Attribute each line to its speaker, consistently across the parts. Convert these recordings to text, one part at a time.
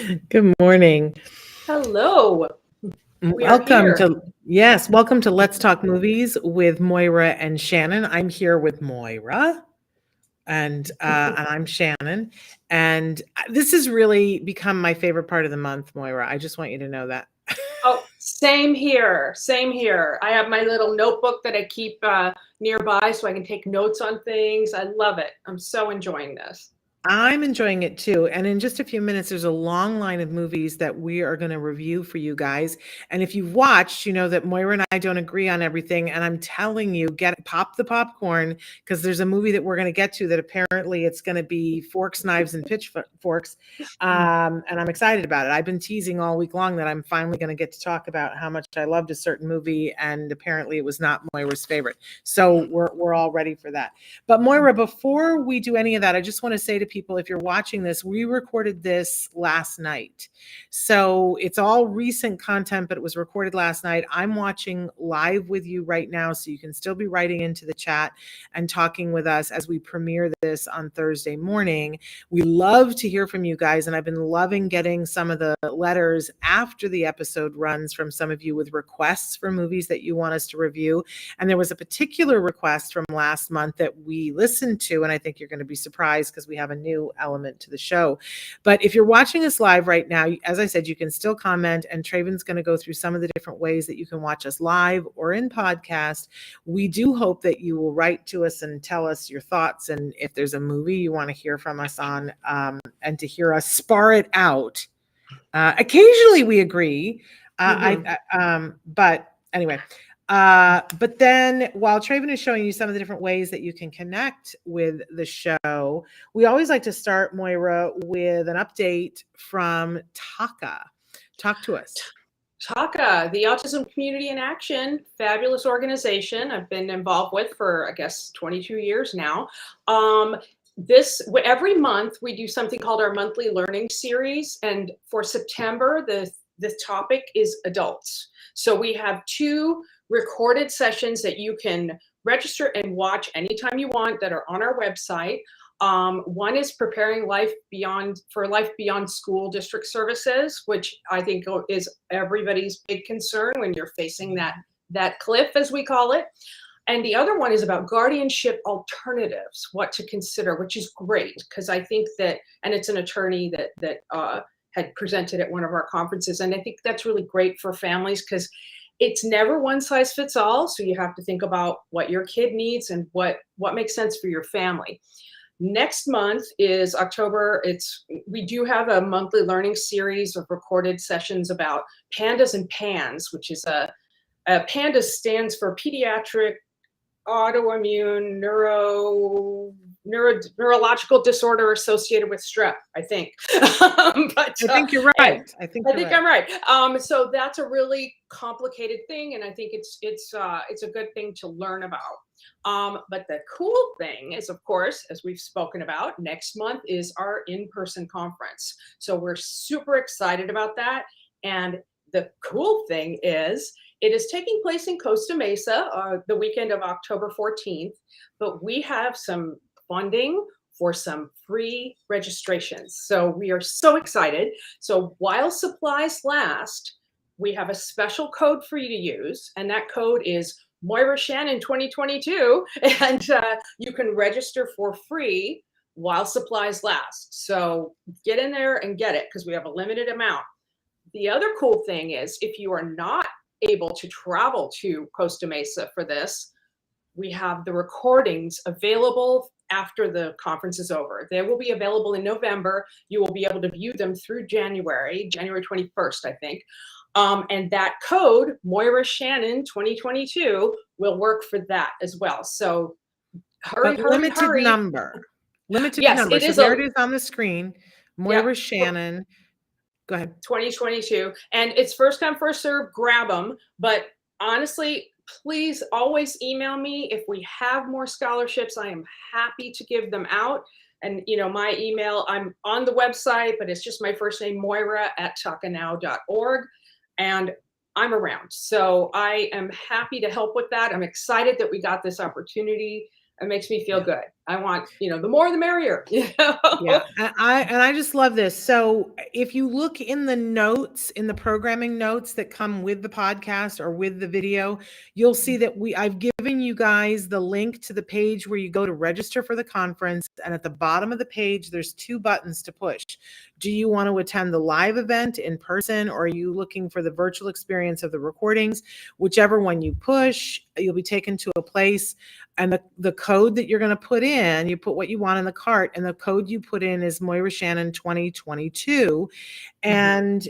Speaker 1: Good morning.
Speaker 2: Hello, we are
Speaker 1: Welcome
Speaker 2: here.
Speaker 1: to, yes, welcome to Let's Talk Movies with Moira and Shannon. I'm here with Moira and I'm Shannon. And this has really become my favorite part of the month, Moira. I just want you to know that.
Speaker 2: Oh, same here. Same here. I have my little notebook that I keep nearby so I can take notes on things. I love it. I'm so enjoying this.
Speaker 1: I'm enjoying it too. And in just a few minutes, there's a long line of movies that we are going to review for you guys. And if you've watched, you know that Moira and I don't agree on everything. And I'm telling you, pop the popcorn because there's a movie that we're going to get to that apparently it's going to be forks, knives, and pitchforks. And I'm excited about it. I've been teasing all week long that I'm finally going to get to talk about how much I loved a certain movie, and apparently it was not Moira's favorite. So we're all ready for that. But Moira, before we do any of that, I just want to say to people, if you're watching this, we recorded this last night. So it's all recent content, but it was recorded last night. I'm watching live with you right now, so you can still be writing into the chat and talking with us as we premiere this on Thursday morning. We love to hear from you guys, and I've been loving getting some of the letters after the episode runs from some of you with requests for movies that you want us to review. And there was a particular request from last month that we listened to, and I think you're going to be surprised because we have a new element to the show. But if you're watching us live right now, as I said, you can still comment, and Traven's going to go through some of the different ways that you can watch us live or in podcast. We do hope that you will write to us and tell us your thoughts, and if there's a movie you want to hear from us on, and to hear us spar it out. Occasionally we agree, but anyway. But then while Traven is showing you some of the different ways that you can connect with the show, we always like to start, Moira, with an update from Taca. Talk to us.
Speaker 2: Taca, the Autism Community in Action, fabulous organization I've been involved with for, I guess, 22 years now. Every month we do something called our monthly learning series, and for September the topic is adults. So we have 2 recorded sessions that you can register and watch anytime you want that are on our website. One is preparing life beyond school district services, which I think is everybody's big concern when you're facing that cliff, as we call it. And the other one is about guardianship alternatives, what to consider, which is great because I think that, and it's an attorney that had presented at one of our conferences, and I think that's really great for families because it's never one size fits all. So you have to think about what your kid needs and what makes sense for your family. Next month is October. We do have a monthly learning series of recorded sessions about PANDAS and PANS, which is PANDAS stands for Pediatric Autoimmune Neurological Disorder Associated with Strep, I think.
Speaker 1: But I think you're right. I think
Speaker 2: I'm right. So that's a really complicated thing, and I think it's a good thing to learn about. But the cool thing is, of course, as we've spoken about, next month is our in-person conference. So we're super excited about that. And the cool thing is, it is taking place in Costa Mesa the weekend of October 14th, but we have some funding for some free registrations. So we are so excited. So while supplies last, we have a special code for you to use, and that code is Moira Shannon 2022, and you can register for free while supplies last. So get in there and get it because we have a limited amount. The other cool thing is, if you are not able to travel to Costa Mesa for this, we have the recordings available after the conference is over. They will be available in November. You will be able to view them through January 21st, I think. And that code, Moira Shannon 2022, will work for that as well. So hurry.
Speaker 1: Number. Limited
Speaker 2: yes,
Speaker 1: number.
Speaker 2: It is
Speaker 1: so there it is on the screen. Moira Shannon. Go ahead.
Speaker 2: 2022. And it's first come, first serve, grab them. But honestly, please always email me. If we have more scholarships, I am happy to give them out. And my email, I'm on the website, but it's just my first name, Moira@tacanow.org. And I'm around. So I am happy to help with that. I'm excited that we got this opportunity. It makes me feel good. I want, the more the merrier.
Speaker 1: Yeah, and I just love this. So if you look in the notes, in the programming notes that come with the podcast or with the video, you'll see that I've given you guys the link to the page where you go to register for the conference. And at the bottom of the page, there's 2 buttons to push. Do you want to attend the live event in person, or are you looking for the virtual experience of the recordings? Whichever one you push, you'll be taken to a place. And the code that you're going to put in, you put what you want in the cart, and the code you put in is Moira Shannon 2022. And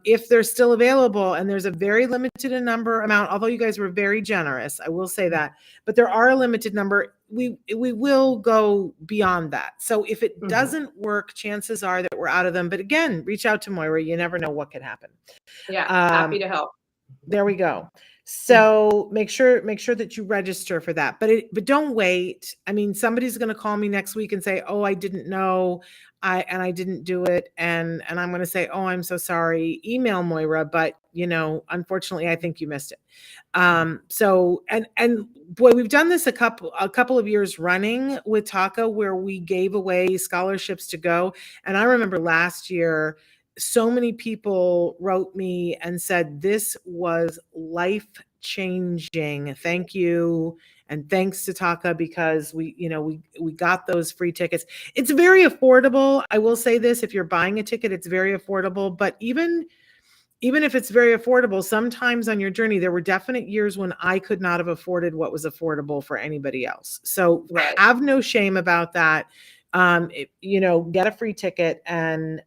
Speaker 1: if they're still available, and there's a very limited amount, although you guys were very generous, I will say that, but there are a limited number. We will go beyond that. So if it doesn't work, chances are that we're out of them. But again, reach out to Moira. You never know what could happen.
Speaker 2: Yeah, happy to help.
Speaker 1: There we go. So make sure that you register for that. But don't wait. I mean, somebody's going to call me next week and say, "Oh, I didn't know, I didn't do it," and I'm going to say, "Oh, I'm so sorry." Email Moira, but unfortunately, I think you missed it. So boy, we've done this a couple of years running with Taca, where we gave away scholarships to go. And I remember last year, so many people wrote me and said, this was life-changing. Thank you. And thanks to Taca, because we got those free tickets. It's very affordable. I will say this, if you're buying a ticket, it's very affordable. But even if it's very affordable, sometimes on your journey, there were definite years when I could not have afforded what was affordable for anybody else. So have no shame about that. Get a free ticket and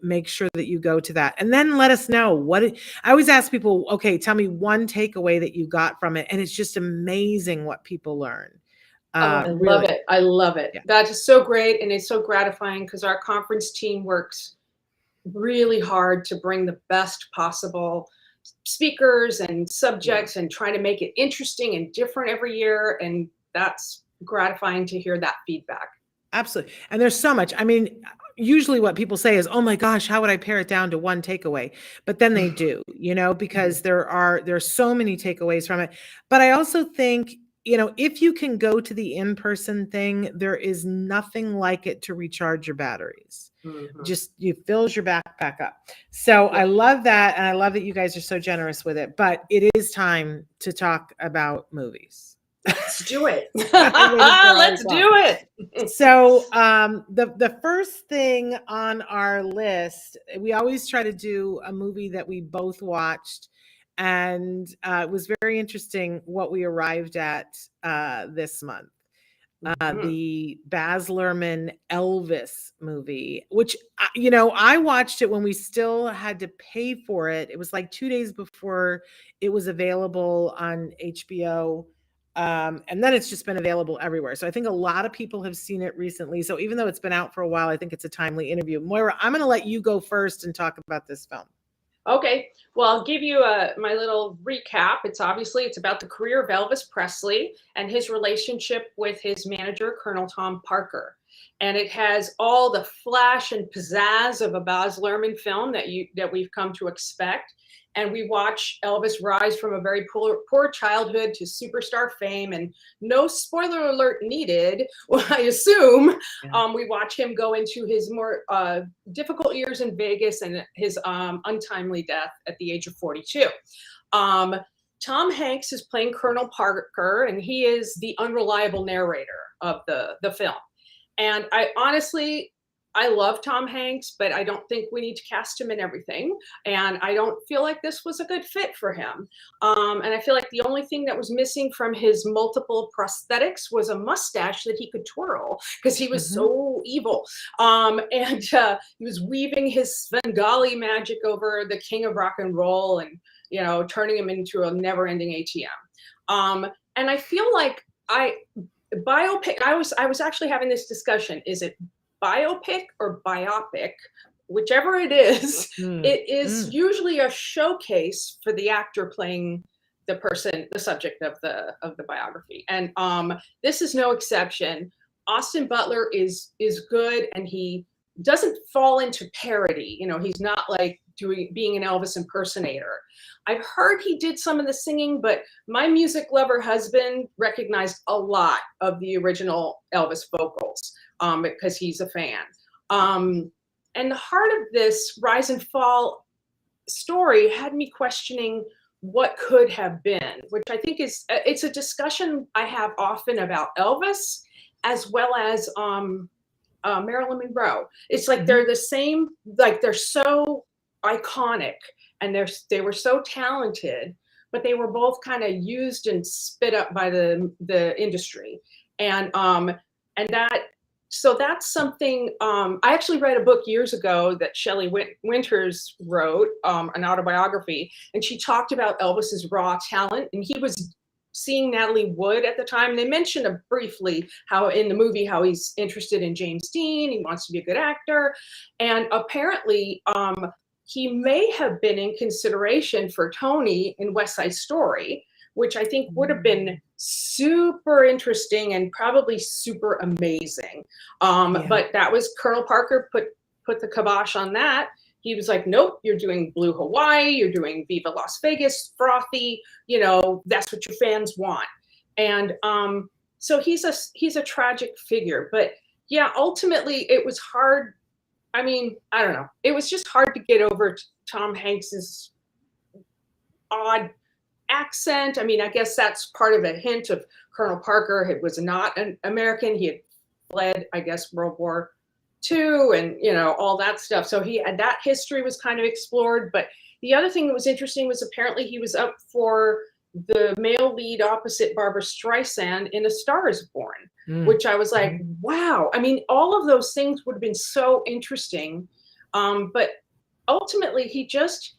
Speaker 1: make sure that you go to that. And then let us know I always ask people, okay, tell me one takeaway that you got from it. And it's just amazing what people learn.
Speaker 2: I love it. I love it. Yeah. That is so great. And it's so gratifying because our conference team works really hard to bring the best possible speakers and subjects and trying to make it interesting and different every year. And that's gratifying to hear that feedback.
Speaker 1: Absolutely. And there's so much. I mean, usually what people say is, "Oh my gosh, how would I pare it down to one takeaway?" But then they do, because there's so many takeaways from it. But I also think, if you can go to the in-person thing, there is nothing like it to recharge your batteries. Just you fills your backpack up. So I love that. And I love that you guys are so generous with it. But it is time to talk about movies.
Speaker 2: Let's do it. Let's do it.
Speaker 1: So the first thing on our list, we always try to do a movie that we both watched. And it was very interesting what we arrived at this month. The Baz Luhrmann Elvis movie, which, I watched it when we still had to pay for it. It was like 2 days before it was available on HBO. And then it's just been available everywhere. So I think a lot of people have seen it recently. So even though it's been out for a while, I think it's a timely interview. Moira, I'm going to let you go first and talk about this film.
Speaker 2: Okay, well, I'll give you my little recap. It's about the career of Elvis Presley and his relationship with his manager, Colonel Tom Parker. And it has all the flash and pizzazz of a Baz Luhrmann film that we've come to expect. And we watch Elvis rise from a very poor childhood to superstar fame, and no spoiler alert needed, well, I assume. We watch him go into his more difficult years in Vegas and his untimely death at the age of 42. Tom Hanks is playing Colonel Parker, and he is the unreliable narrator of the film. And I love Tom Hanks, but I don't think we need to cast him in everything. And I don't feel like this was a good fit for him. And I feel like the only thing that was missing from his multiple prosthetics was a mustache that he could twirl, because he was so evil. And he was weaving his Svengali magic over the king of rock and roll and, turning him into a never-ending ATM. And I feel like biopic, I was actually having this discussion. Is it biopic or biopic? Whichever it is, it is usually a showcase for the actor playing the subject of the biography. And this is no exception. Austin Butler is good, and he doesn't fall into parody. He's not like being an Elvis impersonator. I've heard he did some of the singing, but my music lover husband recognized a lot of the original Elvis vocals because he's a fan. And the heart of this rise and fall story had me questioning what could have been, which I think it's a discussion I have often about Elvis as well as Marilyn Monroe. It's like they're the same, like they're so iconic and they were so talented, but they were both kind of used and spit up by the industry. And that, so that's something, I actually read a book years ago that Shelley Winters wrote, an autobiography, and she talked about Elvis's raw talent, and he was seeing Natalie Wood at the time. They mentioned briefly how in the movie, how he's interested in James Dean, he wants to be a good actor. And apparently he may have been in consideration for Tony in West Side Story, which I think would have been super interesting and probably super amazing. But that was Colonel Parker put the kibosh on that. He was like, nope, you're doing Blue Hawaii, you're doing Viva Las Vegas, frothy, you know, that's what your fans want. And so he's a tragic figure. But yeah, ultimately it was hard. I mean, I don't know. It was just hard to get over Tom Hanks's odd accent. I mean, I guess that's part of a hint of Colonel Parker. It was not an American. He had fled, I guess, World War II and, you know, all that stuff. So that history was kind of explored. But the other thing that was interesting was apparently he was up for the male lead opposite Barbra Streisand in A Star Is Born, which I was like, wow. I mean, all of those things would have been so interesting. But ultimately he just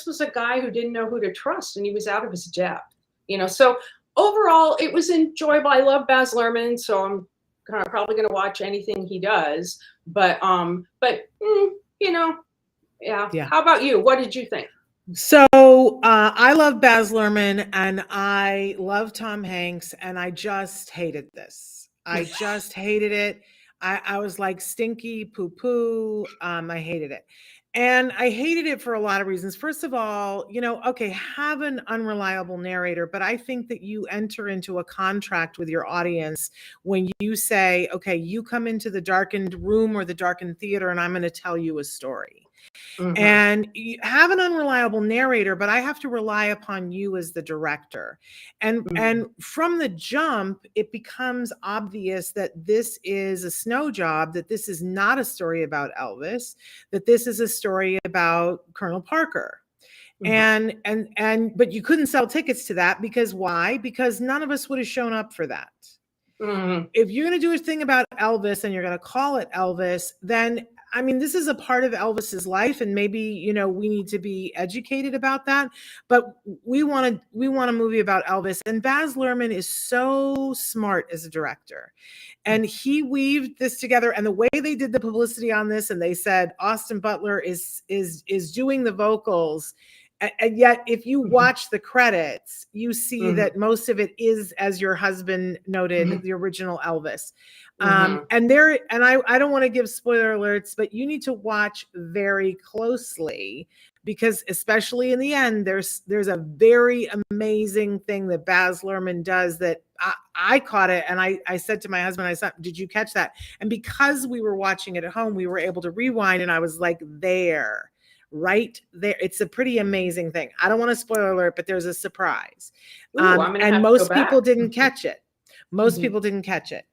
Speaker 2: was a guy who didn't know who to trust, and he was out of his depth, you know. So overall it was enjoyable. I love Baz Luhrmann, so I'm probably going to watch anything he does, but you know, yeah. How about you? What did you think?
Speaker 1: So I love Baz Luhrmann and I love Tom Hanks, and I just hated this. I just hated it. I was like, stinky poo poo. I hated it. And I hated it for a lot of reasons. First of all, you know, okay, have an unreliable narrator, but I think that you enter into a contract with your audience when you say, okay, you come into the darkened room or the darkened theater and I'm going to tell you a story. And you have an unreliable narrator, but I have to rely upon you as the director. And from the jump, it becomes obvious that this is a snow job, that this is not a story about Elvis, that this is a story about Colonel Parker. But you couldn't sell tickets to that because why? Because none of us would have shown up for that. If you're going to do a thing about Elvis and you're going to call it Elvis, then I mean, this is a part of Elvis's life, and maybe, you know, we need to be educated about that. But we want a movie about Elvis, and Baz Luhrmann is so smart as a director, and he weaved this together. And the way they did the publicity on this, and they said Austin Butler is doing the vocals. And yet, if you watch the credits, you see that most of it is, as your husband noted, the original Elvis. And I don't want to give spoiler alerts, but you need to watch very closely, because especially in the end, there's a very amazing thing that Baz Luhrmann does that I caught it. And I said to my husband, I said, did you catch that? And because we were watching it at home, we were able to rewind, and I was like, right there. It's a pretty amazing thing. I don't want to spoiler alert, but there's a surprise. And most people didn't catch it. Most people didn't catch it.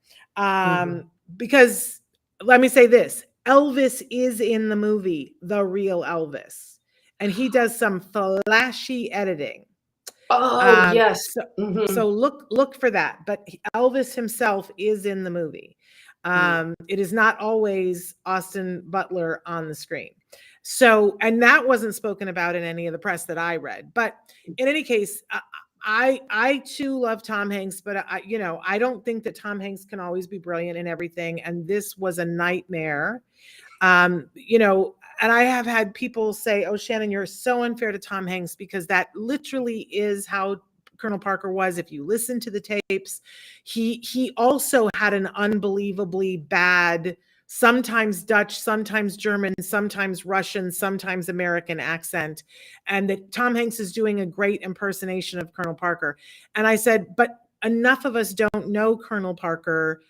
Speaker 1: Because let me say this, Elvis is in the movie, the real Elvis, and he does some flashy editing.
Speaker 2: Yes.
Speaker 1: So look for that. But Elvis himself is in the movie. It is not always Austin Butler on the screen. So, and that wasn't spoken about in any of the press that I read. But in any case, I too love Tom Hanks, but I don't think that Tom Hanks can always be brilliant in everything. And this was a nightmare. And I have had people say, oh, Shannon, you're so unfair to Tom Hanks, because that literally is how Colonel Parker was. If you listen to the tapes, he also had an unbelievably bad sometimes Dutch, sometimes German, sometimes Russian, sometimes American accent, and that Tom Hanks is doing a great impersonation of Colonel Parker. And I said, but enough of us don't know Colonel Parker,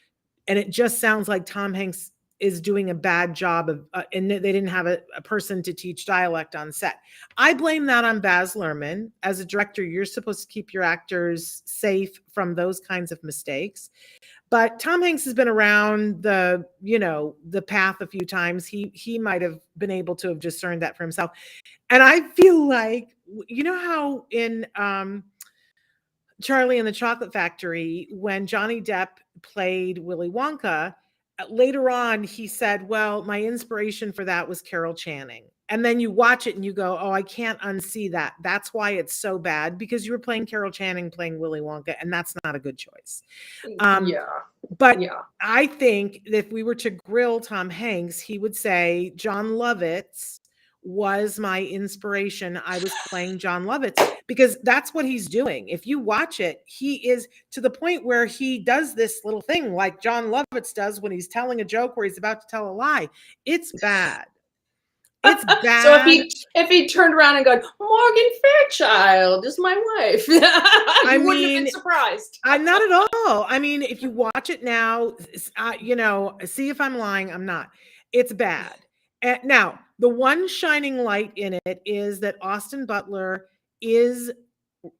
Speaker 1: and it just sounds like Tom Hanks is doing a bad job of, and they didn't have a person to teach dialect on set. I blame that on Baz Luhrmann. As a director, you're supposed to keep your actors safe from those kinds of mistakes. But Tom Hanks has been around the, the path a few times. He might have been able to have discerned that for himself. And I feel like, how in Charlie and the Chocolate Factory, when Johnny Depp played Willy Wonka, later on he said, well, my inspiration for that was Carol Channing. And then you watch it and you go, oh, I can't unsee that. That's why it's so bad, because you were playing Carol Channing playing Willy Wonka, and that's not a good choice. But I think that if we were to grill Tom Hanks, he would say John Lovitz was my inspiration. I was playing John Lovitz, because that's what he's doing. If you watch it, he is to the point where he does this little thing like John Lovitz does when he's telling a joke where he's about to tell a lie. It's bad. It's bad.
Speaker 2: So if he turned around and go, Morgan Fairchild is my wife, you wouldn't have been surprised.
Speaker 1: I'm not at all. I mean, if you watch it now, see if I'm lying. I'm not. It's bad. Now, the one shining light in it is that Austin Butler is,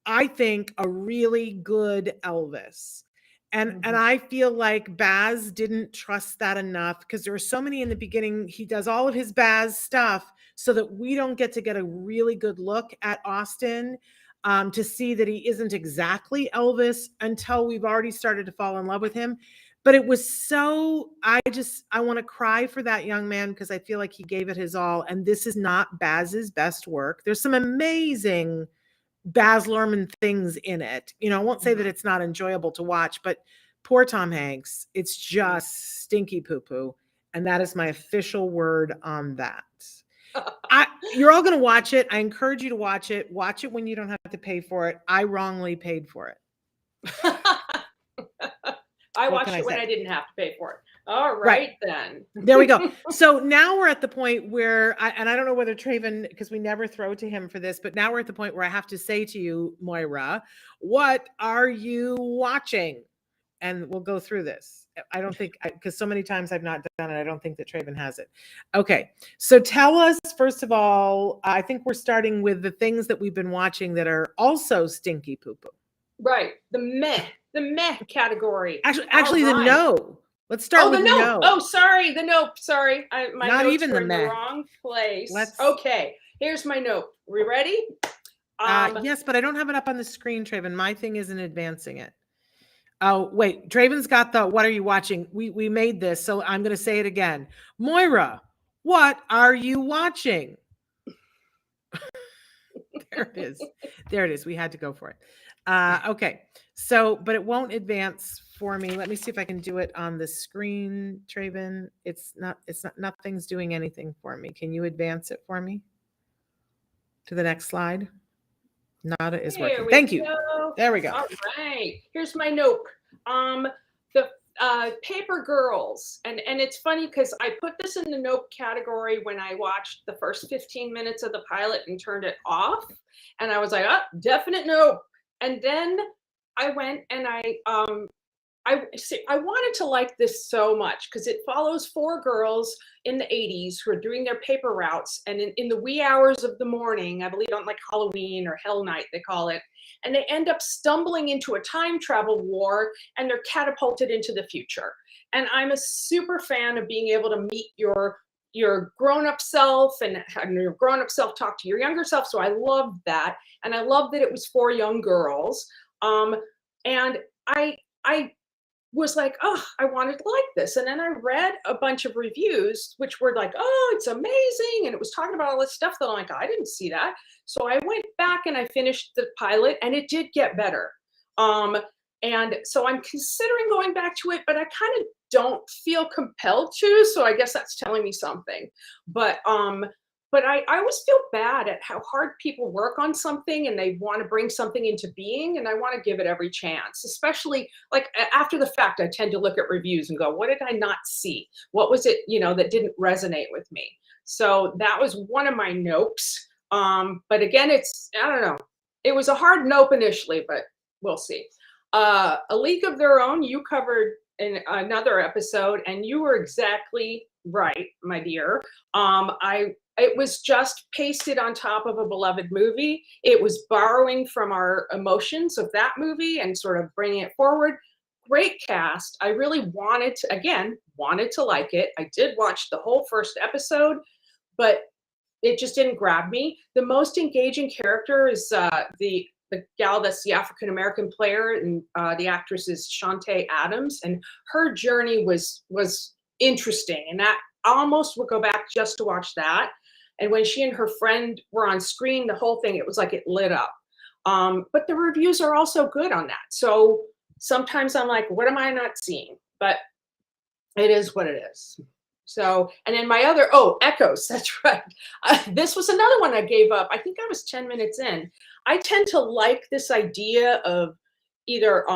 Speaker 1: I think, a really good Elvis. And I feel like Baz didn't trust that enough, because there were so many in the beginning. He does all of his Baz stuff so that we don't get a really good look at Austin, to see that he isn't exactly Elvis until we've already started to fall in love with him. But it was so, I want to cry for that young man, because I feel like he gave it his all. And this is not Baz's best work. There's some amazing Baz Luhrmann things in it. I won't say that it's not enjoyable to watch, but poor Tom Hanks, it's just stinky poo-poo. And that is my official word on that. You're all going to watch it. I encourage you to watch it. Watch it when you don't have to pay for it. I wrongly paid for it.
Speaker 2: I watched it when I didn't have to pay for it. All right, then.
Speaker 1: There we go. So now we're at the point where, and I don't know whether Traven, because we never throw to him for this, but now we're at the point where I have to say to you, Moira, what are you watching? And we'll go through this. I don't think, because so many times I've not done it, I don't think that Traven has it. Okay. So tell us, first of all, I think we're starting with the things that we've been watching that are also stinky poo-poo.
Speaker 2: Right. The meh category.
Speaker 1: Actually the no. Let's start with the no.
Speaker 2: Oh, sorry. The nope. Sorry. My
Speaker 1: Not
Speaker 2: notes
Speaker 1: even
Speaker 2: were
Speaker 1: the
Speaker 2: in
Speaker 1: meh.
Speaker 2: the wrong place. Okay. Here's my note. We ready?
Speaker 1: Yes, but I don't have it up on the screen, Traven. My thing isn't advancing it. Oh, wait. Traven's got the what are you watching? We made this, so I'm going to say it again. Moira, what are you watching? There it is. There it is. We had to go for it. Okay. So, but it won't advance for me. Let me see if I can do it on the screen, Traven. Nothing's doing anything for me. Can you advance it for me to the next slide? Nada is working. Thank you. There we go.
Speaker 2: All right. Here's my note. The Paper Girls. And it's funny because I put this in the nope category when I watched the first 15 minutes of the pilot and turned it off. And I was like, oh, definite nope. And then I went and I wanted to like this so much because it follows 4 girls in the 80s who are doing their paper routes, and in the wee hours of the morning, I believe on like Halloween or Hell Night they call it, and they end up stumbling into a time travel war and they're catapulted into the future. And I'm a super fan of being able to meet your grown-up self and your grown-up self talk to your younger self. So I loved that, and I loved that it was 4 young girls. And I was like, oh, I wanted to like this. And then I read a bunch of reviews, which were like, oh, it's amazing. And it was talking about all this stuff that I'm like, I didn't see that. So I went back and I finished the pilot, and it did get better. And so I'm considering going back to it, but I kind of don't feel compelled to. So I guess that's telling me something. But but I always feel bad at how hard people work on something and they want to bring something into being, and I want to give it every chance, especially like after the fact. I tend to look at reviews and go, what did I not see? What was it, that didn't resonate with me? So that was one of my nopes. But again, I don't know. It was a hard nope initially, but we'll see. A League of Their Own, you covered in another episode, and you were exactly right, my dear. It was just pasted on top of a beloved movie. It was borrowing from our emotions of that movie and sort of bringing it forward. Great cast. I really wanted to like it. I did watch the whole first episode, but it just didn't grab me. The most engaging character is the gal that's the African American player, and the actress is Shantae Adams, and her journey was interesting, and that I almost would go back just to watch that. And when she and her friend were on screen, the whole thing, it was like it lit up. But the reviews are also good on that. So sometimes I'm like, what am I not seeing? But it is what it is. So, and then my other, Echoes, that's right. This was another one I gave up. I think I was 10 minutes in. I tend to like this idea of either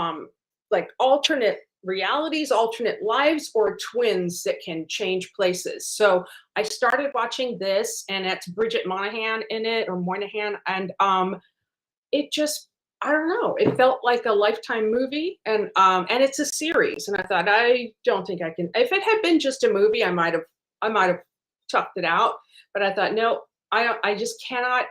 Speaker 2: like alternate realities, alternate lives, or twins that can change places. So I started watching this, and it's Bridget Moynahan in it, or Moynihan, and it just, I don't know, it felt like a Lifetime movie, and it's a series, and I thought, I don't think I can. If it had been just a movie, I might have chucked it out, but I thought, no, I just cannot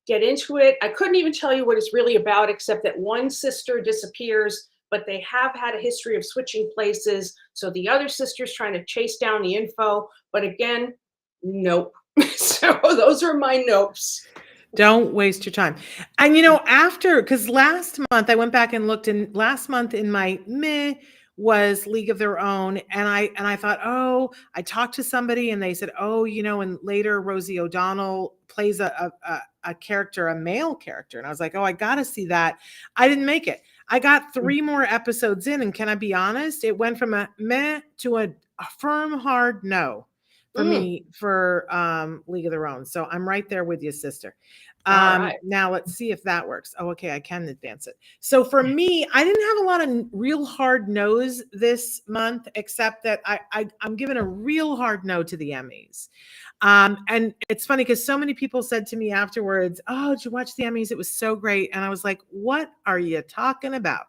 Speaker 2: get into it. I couldn't even tell you what it's really about, except that one sister disappears, but they have had a history of switching places, so the other sister's trying to chase down the info, but again, nope. So those are my nopes.
Speaker 1: Don't waste your time. And because last month I went back and looked, and last month in my meh was League of Their Own, and I thought, I talked to somebody and they said, and later Rosie O'Donnell plays a character, a male character, and I was like, I gotta see that. I didn't make it. I got 3 more episodes in, and can I be honest? It went from a meh to a firm hard no for me for League of Their Own. So I'm right there with you, sister.
Speaker 2: Right.
Speaker 1: Now let's see if that works. Okay, I can advance it. So for me, I didn't have a lot of real hard no's this month, except that I'm giving a real hard no to the Emmys. And it's funny because so many people said to me afterwards, did you watch the Emmys? It was so great. And I was like, what are you talking about?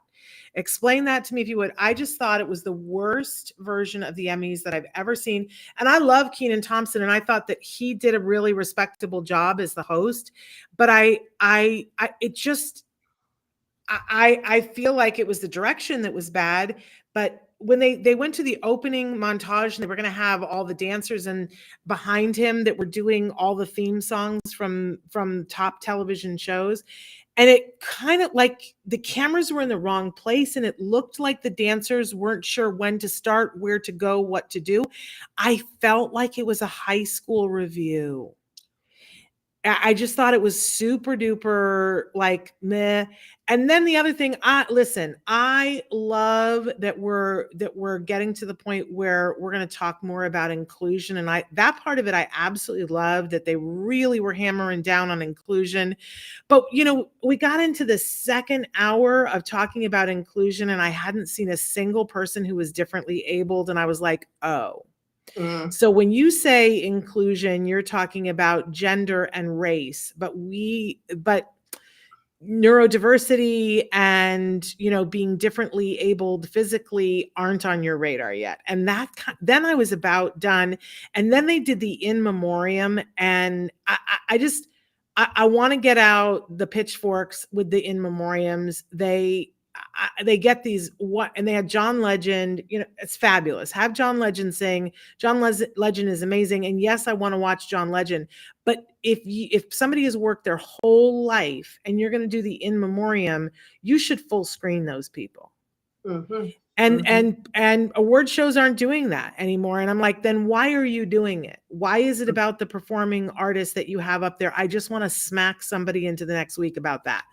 Speaker 1: Explain that to me if you would. I just thought it was the worst version of the Emmys that I've ever seen. And I love Kenan Thompson, and I thought that he did a really respectable job as the host. But I feel like it was the direction that was bad. But when they went to the opening montage, and they were going to have all the dancers and behind him that were doing all the theme songs from top television shows, and it kind of like the cameras were in the wrong place, and it looked like the dancers weren't sure when to start, where to go, what to do. I felt like it was a high school review. I just thought it was super duper like meh. And then the other thing, I love that we're getting to the point where we're going to talk more about inclusion. And that part of it, I absolutely love that they really were hammering down on inclusion. But we got into the second hour of talking about inclusion, and I hadn't seen a single person who was differently abled. And I was like, oh. So when you say inclusion, you're talking about gender and race, but neurodiversity and being differently abled physically aren't on your radar yet. And then I was about done. And then they did the in memoriam, and I want to get out the pitchforks with the in memoriams. They get these and they had John Legend. It's fabulous. Have John Legend sing. John Legend is amazing, and yes, I want to watch John Legend. But if somebody has worked their whole life and you're going to do the in memoriam, you should full screen those people.
Speaker 2: Mhm.
Speaker 1: And award shows aren't doing that anymore. And I'm like, then why are you doing it? Why is it about the performing artists that you have up there? I just want to smack somebody into the next week about that.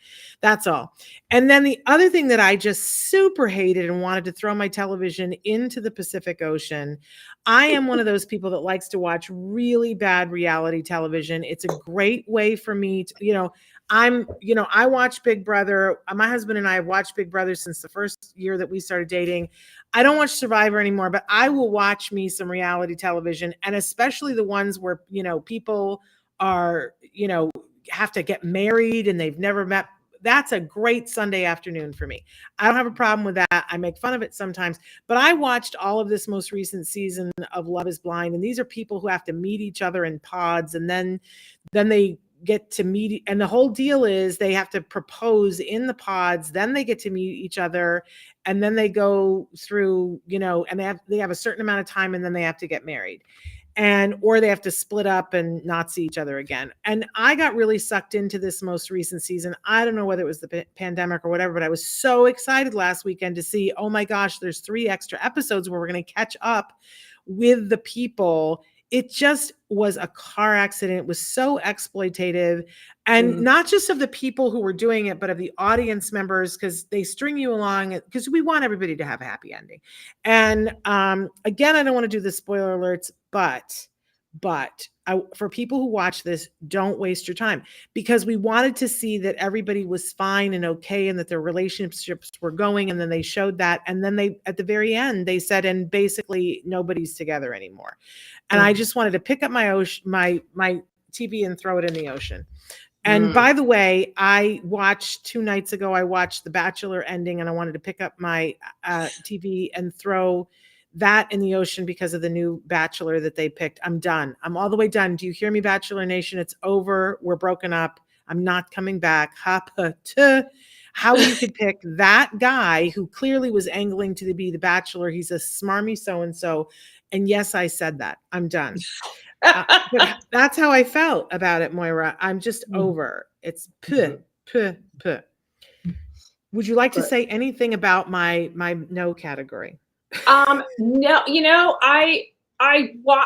Speaker 1: That's all. And then the other thing that I just super hated and wanted to throw my television into the Pacific Ocean. I am one of those people that likes to watch really bad reality television. It's a great way for me to, I watch Big Brother. My husband and I have watched Big Brother since the first year that we started dating. I don't watch Survivor anymore, but I will watch me some reality television, and especially the ones where, people are, have to get married and they've never met. That's a great Sunday afternoon for me. I don't have a problem with that. I make fun of it sometimes, but I watched all of this most recent season of Love is Blind, and these are people who have to meet each other in pods, and then they get to meet, and the whole deal is they have to propose in the pods, then they get to meet each other, and then they go through, and they have a certain amount of time, and then they have to get married, or they have to split up and not see each other again. And I got really sucked into this most recent season. I don't know whether it was the pandemic or whatever, but I was so excited last weekend to see, oh my gosh, there's 3 extra episodes where we're going to catch up with the people. It just was a car accident. It was so exploitative, and not just of the people who were doing it, but of the audience members, because they string you along, because we want everybody to have a happy ending. And again, I don't want to do the spoiler alerts, but for people who watch this, don't waste your time, because we wanted to see that everybody was fine and okay and that their relationships were going. And then they showed that. And then at the very end, they said, and basically nobody's together anymore. And I just wanted to pick up my TV and throw it in the ocean. And by the way, I watched 2 nights ago, I watched The Bachelor ending, and I wanted to pick up my TV and throw that in the ocean because of the new Bachelor that they picked. I'm done. I'm all the way done. Do you hear me, Bachelor Nation? It's over. We're broken up. I'm not coming back. How you could pick that guy who clearly was angling to be the Bachelor. He's a smarmy so-and-so. And yes, I said that. I'm done. But that's how I felt about it, Moira. I'm just over. It's puh. Would you like to say anything about my no category?
Speaker 2: No, I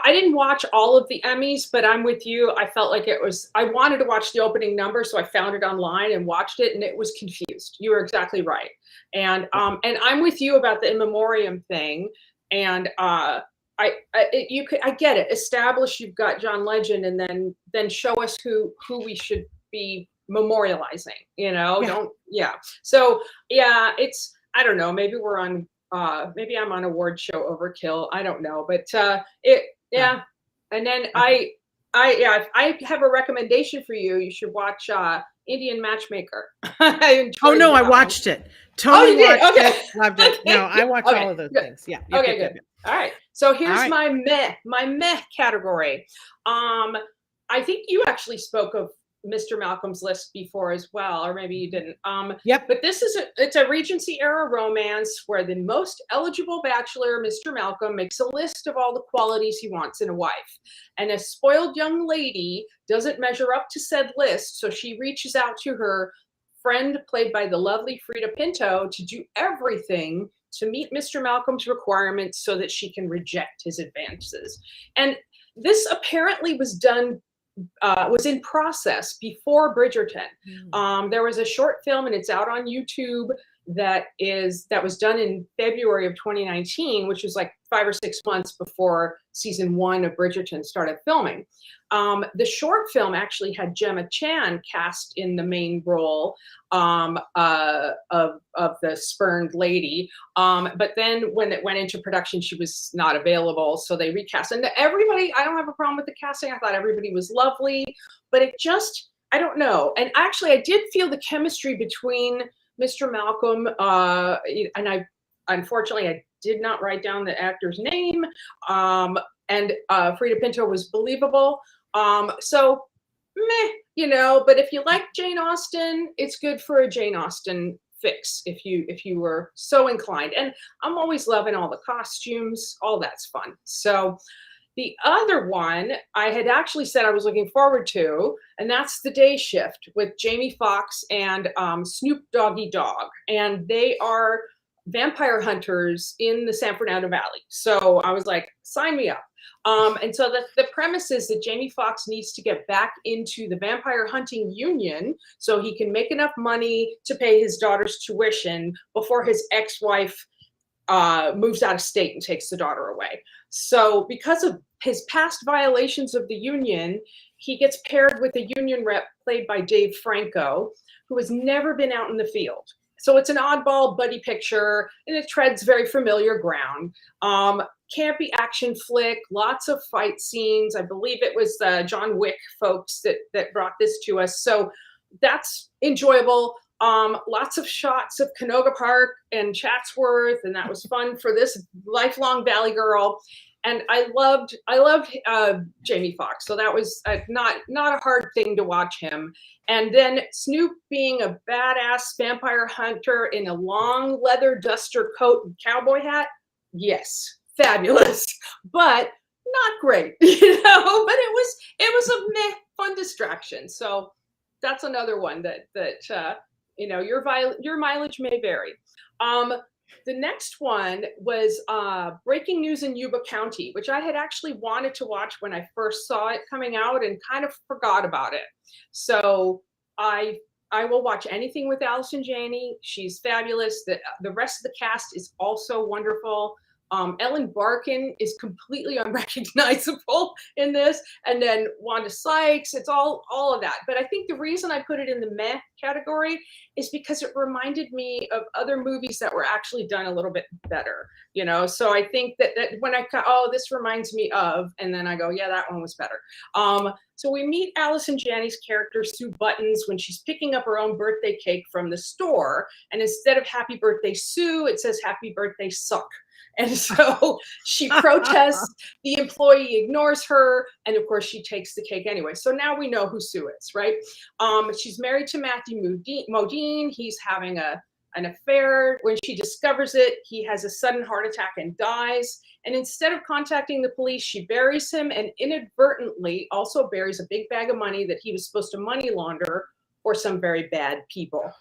Speaker 2: didn't watch all of the Emmys, but I'm with you. I felt like I wanted to watch the opening number, so I found it online and watched it, and it was confused. You were exactly right. And I'm with you about the in memoriam thing. And I get it. Establish you've got John Legend, and then show us who we should be memorializing. So I don't know, maybe we're on maybe I'm on award show overkill, I don't know, but and then I have a recommendation for you. You should watch Indian Matchmaker. I
Speaker 1: watched it. Totally
Speaker 2: watched
Speaker 1: it. Loved it. No, I watched all of those things. Yeah.
Speaker 2: Good. All right. So here's my meh category. I think you actually spoke of Mr. Malcolm's List before as well, or maybe you didn't. But it's a Regency era romance where the most eligible bachelor, Mr. Malcolm, makes a list of all the qualities he wants in a wife. And a spoiled young lady doesn't measure up to said list, so she reaches out to her friend, played by the lovely Frida Pinto, to do everything to meet Mr. Malcolm's requirements so that she can reject his advances. And this apparently was in process before Bridgerton. There was a short film, and it's out on YouTube, that was done in February of 2019, which was like 5 or 6 months before season 1 of Bridgerton started filming. The short film actually had Gemma Chan cast in the main role of the spurned lady. But then when it went into production, she was not available, so they recast. And everybody, I don't have a problem with the casting. I thought everybody was lovely, but it just, I don't know. And actually, I did feel the chemistry between Mr. Malcolm, and unfortunately, I did not write down the actor's name, and Frida Pinto was believable. So meh, but if you like Jane Austen, it's good for a Jane Austen fix if you were so inclined. And I'm always loving all the costumes, all that's fun. So the other one I had actually said I was looking forward to, and that's The Day Shift with Jamie Foxx and Snoop Doggy Dogg. And they are vampire hunters in the San Fernando Valley. So I was like, sign me up. And so the premise is that Jamie Foxx needs to get back into the vampire hunting union so he can make enough money to pay his daughter's tuition before his ex-wife moves out of state and takes the daughter away. So because of his past violations of the union, he gets paired with a union rep played by Dave Franco, who has never been out in the field. So it's an oddball buddy picture, and it treads very familiar ground. Campy action flick, lots of fight scenes. I believe it was the John Wick folks that brought this to us. So that's enjoyable. Lots of shots of Canoga Park and Chatsworth, and that was fun for this lifelong Valley girl. And I loved Jamie Foxx, so that was not a hard thing to watch him. And then Snoop being a badass vampire hunter in a long leather duster coat and cowboy hat, yes, fabulous, but not great, But it was a meh, fun distraction. So that's another one that your mileage may vary. The next one was Breaking News in Yuba County, which I had actually wanted to watch when I first saw it coming out and kind of forgot about it. So I will watch anything with Allison Janney. She's fabulous. The rest of the cast is also wonderful. Ellen Barkin is completely unrecognizable in this, and then Wanda Sykes. It's all of that. But I think the reason I put it in the meh category is because it reminded me of other movies that were actually done a little bit better. So I think that when this reminds me of, and then I go, yeah, that one was better. So we meet Allison Janney's character Sue Buttons when she's picking up her own birthday cake from the store, and instead of Happy Birthday Sue, it says Happy Birthday Suck. And so she protests, the employee ignores her, and of course she takes the cake anyway. So now we know who Sue is, right? She's married to Matthew Modine. He's having an affair. When she discovers it, he has a sudden heart attack and dies. And instead of contacting the police, she buries him and inadvertently also buries a big bag of money that he was supposed to money launder for some very bad people.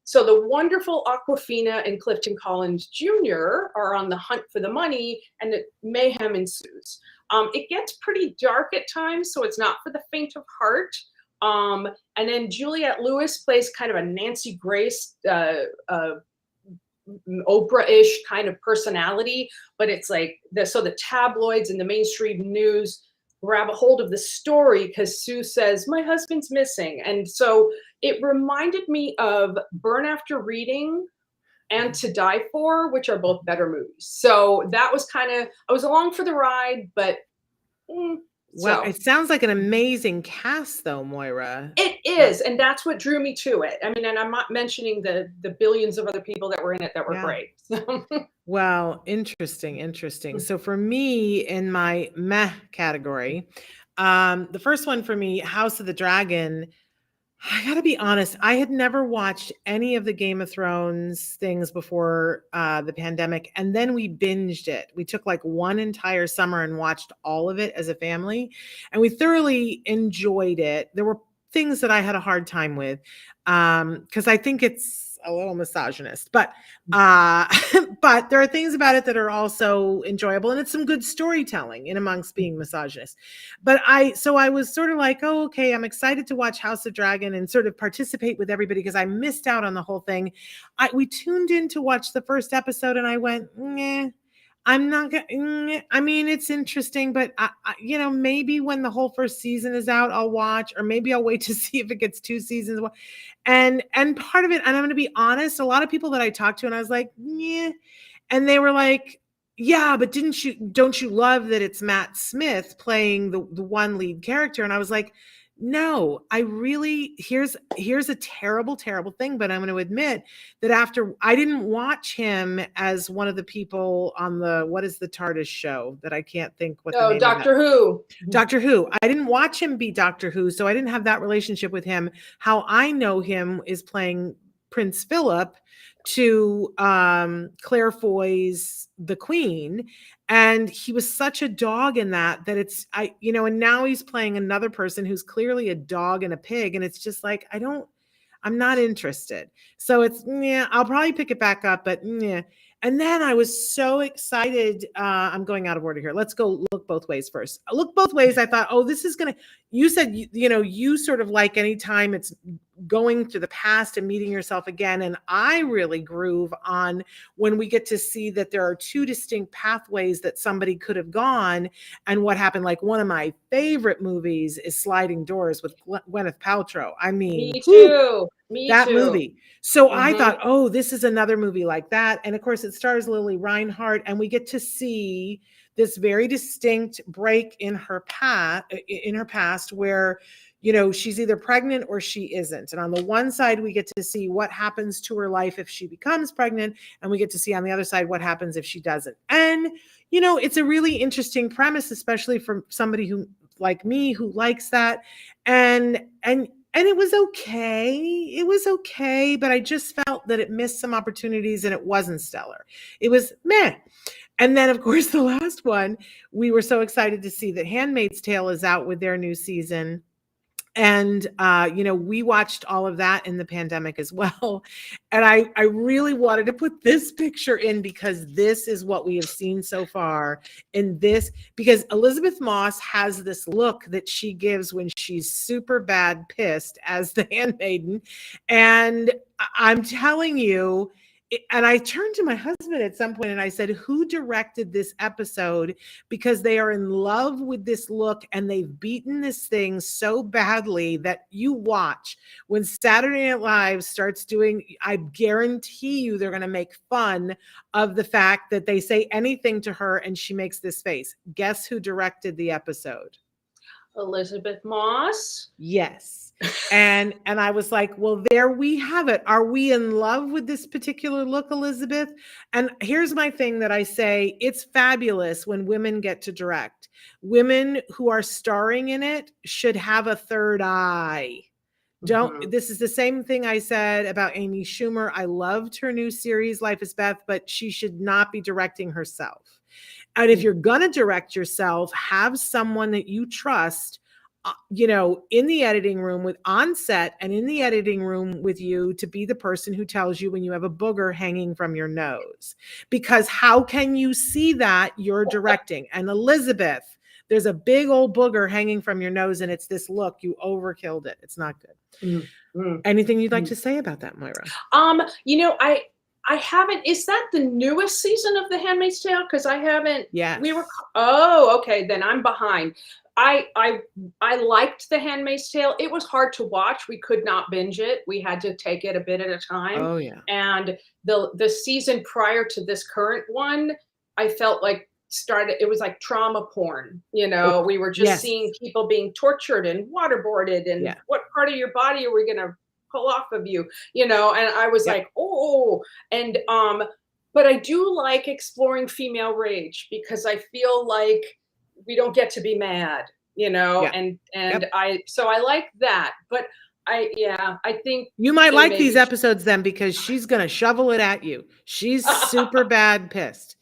Speaker 2: So the wonderful Awkwafina and Clifton Collins Jr. are on the hunt for the money, and the mayhem ensues. It gets pretty dark at times, so it's not for the faint of heart. And then Juliette Lewis plays kind of a Nancy Grace, Oprah-ish kind of personality, but it's like the tabloids and the mainstream news grab a hold of the story because Sue says, my husband's missing. And so it reminded me of Burn After Reading and To Die For, which are both better movies. So that was I was along for the ride, but
Speaker 1: well, it sounds like an amazing cast though, Moira.
Speaker 2: It is, and that's what drew me to it. I mean, and I'm not mentioning the billions of other people that were in it that were great.
Speaker 1: Well, interesting. So for me, in my meh category, the first one for me, House of the Dragon, I gotta be honest, I had never watched any of the Game of Thrones things before the pandemic, and then we binged it. We took like one entire summer and watched all of it as a family, and we thoroughly enjoyed it. There were things that I had a hard time with because I think it's a little misogynist, but but there are things about it that are also enjoyable, and it's some good storytelling in amongst being misogynist. But I was sort of like, oh, okay, I'm excited to watch House of Dragon and sort of participate with everybody because I missed out on the whole thing. We tuned in to watch the first episode, and I went, I'm not gonna. I mean, it's interesting, but maybe when the whole first season is out, I'll watch, or maybe I'll wait to see if it gets 2 seasons. And part of it, and I'm going to be honest, a lot of people that I talked to, and I was like, yeah, and they were like, yeah, but don't you love that it's Matt Smith playing the one lead character? And I was like, no, I really, here's a terrible thing, but I'm going to admit that after I didn't watch him as one of the people on what is the TARDIS show that I can't think what the name
Speaker 2: Doctor Who.
Speaker 1: Doctor Who. I didn't watch him be Doctor Who, so I didn't have that relationship with him. How I know him is playing Prince Philip to Claire Foy's The Queen, and he was such a dog in that and now he's playing another person who's clearly a dog and a pig, and it's just like I don't I'm not interested. So it's, yeah, I'll probably pick it back up, but yeah. And then I was so excited. I'm going out of order here. Let's go Look Both Ways first. Look Both Ways. I thought, oh, this is going to, you said, you sort of like anytime it's going to the past and meeting yourself again. And I really groove on when we get to see that there are two distinct pathways that somebody could have gone and what happened. Like one of my favorite movies is Sliding Doors with Gwyneth Paltrow. I mean,
Speaker 2: Me too. Me
Speaker 1: that
Speaker 2: too.
Speaker 1: movie. So I
Speaker 2: Mhm.
Speaker 1: thought, oh, this is another movie like that. And of course, it stars Lily Reinhart, and we get to see this very distinct break in her past where, she's either pregnant or she isn't. And on the one side, we get to see what happens to her life if she becomes pregnant, and we get to see on the other side what happens if she doesn't. And it's a really interesting premise, especially for somebody who, like me, who likes that. And it was okay. It was okay, but I just felt that it missed some opportunities and it wasn't stellar. It was meh. And then, of course, the last one, we were so excited to see that Handmaid's Tale is out with their new season. And, we watched all of that in the pandemic as well. And I really wanted to put this picture in because this is what we have seen so far in this, because Elizabeth Moss has this look that she gives when she's super bad pissed as the handmaiden. And I'm telling you, and I turned to my husband at some point and I said, who directed this episode? Because they are in love with this look and they've beaten this thing so badly that you watch when Saturday Night Live starts doing, I guarantee you they're going to make fun of the fact that they say anything to her and she makes this face. Guess who directed the episode?
Speaker 2: Elizabeth Moss.
Speaker 1: Yes. And I was like, well, there we have it. Are we in love with this particular look, Elizabeth? And here's my thing that I say, it's fabulous when women get to direct. Women who are starring in it should have a third eye. This is the same thing I said about Amy Schumer. I loved her new series, Life is Beth, but she should not be directing herself. And if you're going to direct yourself, have someone that you trust, in the editing room on set and in the editing room with you to be the person who tells you when you have a booger hanging from your nose. Because how can you see that you're directing? And Elizabeth, there's a big old booger hanging from your nose and it's this look. You overkilled it. It's not good. Anything you'd like to say about that, Moira?
Speaker 2: I haven't. Is that the newest season of The Handmaid's Tale? Because I haven't.
Speaker 1: Yeah.
Speaker 2: Oh, okay. Then I'm behind. I liked The Handmaid's Tale. It was hard to watch. We could not binge it. We had to take it a bit at a time.
Speaker 1: Oh yeah.
Speaker 2: And the season prior to this current one, I felt like it was like trauma porn. We were just seeing people being tortured and waterboarded, and what part of your body are we gonna pull off of you? And I was like, oh, and but I do like exploring female rage because I feel like we don't get to be mad, and I like that. But I think
Speaker 1: you might like these episodes then because she's gonna shovel it at you. She's super bad pissed.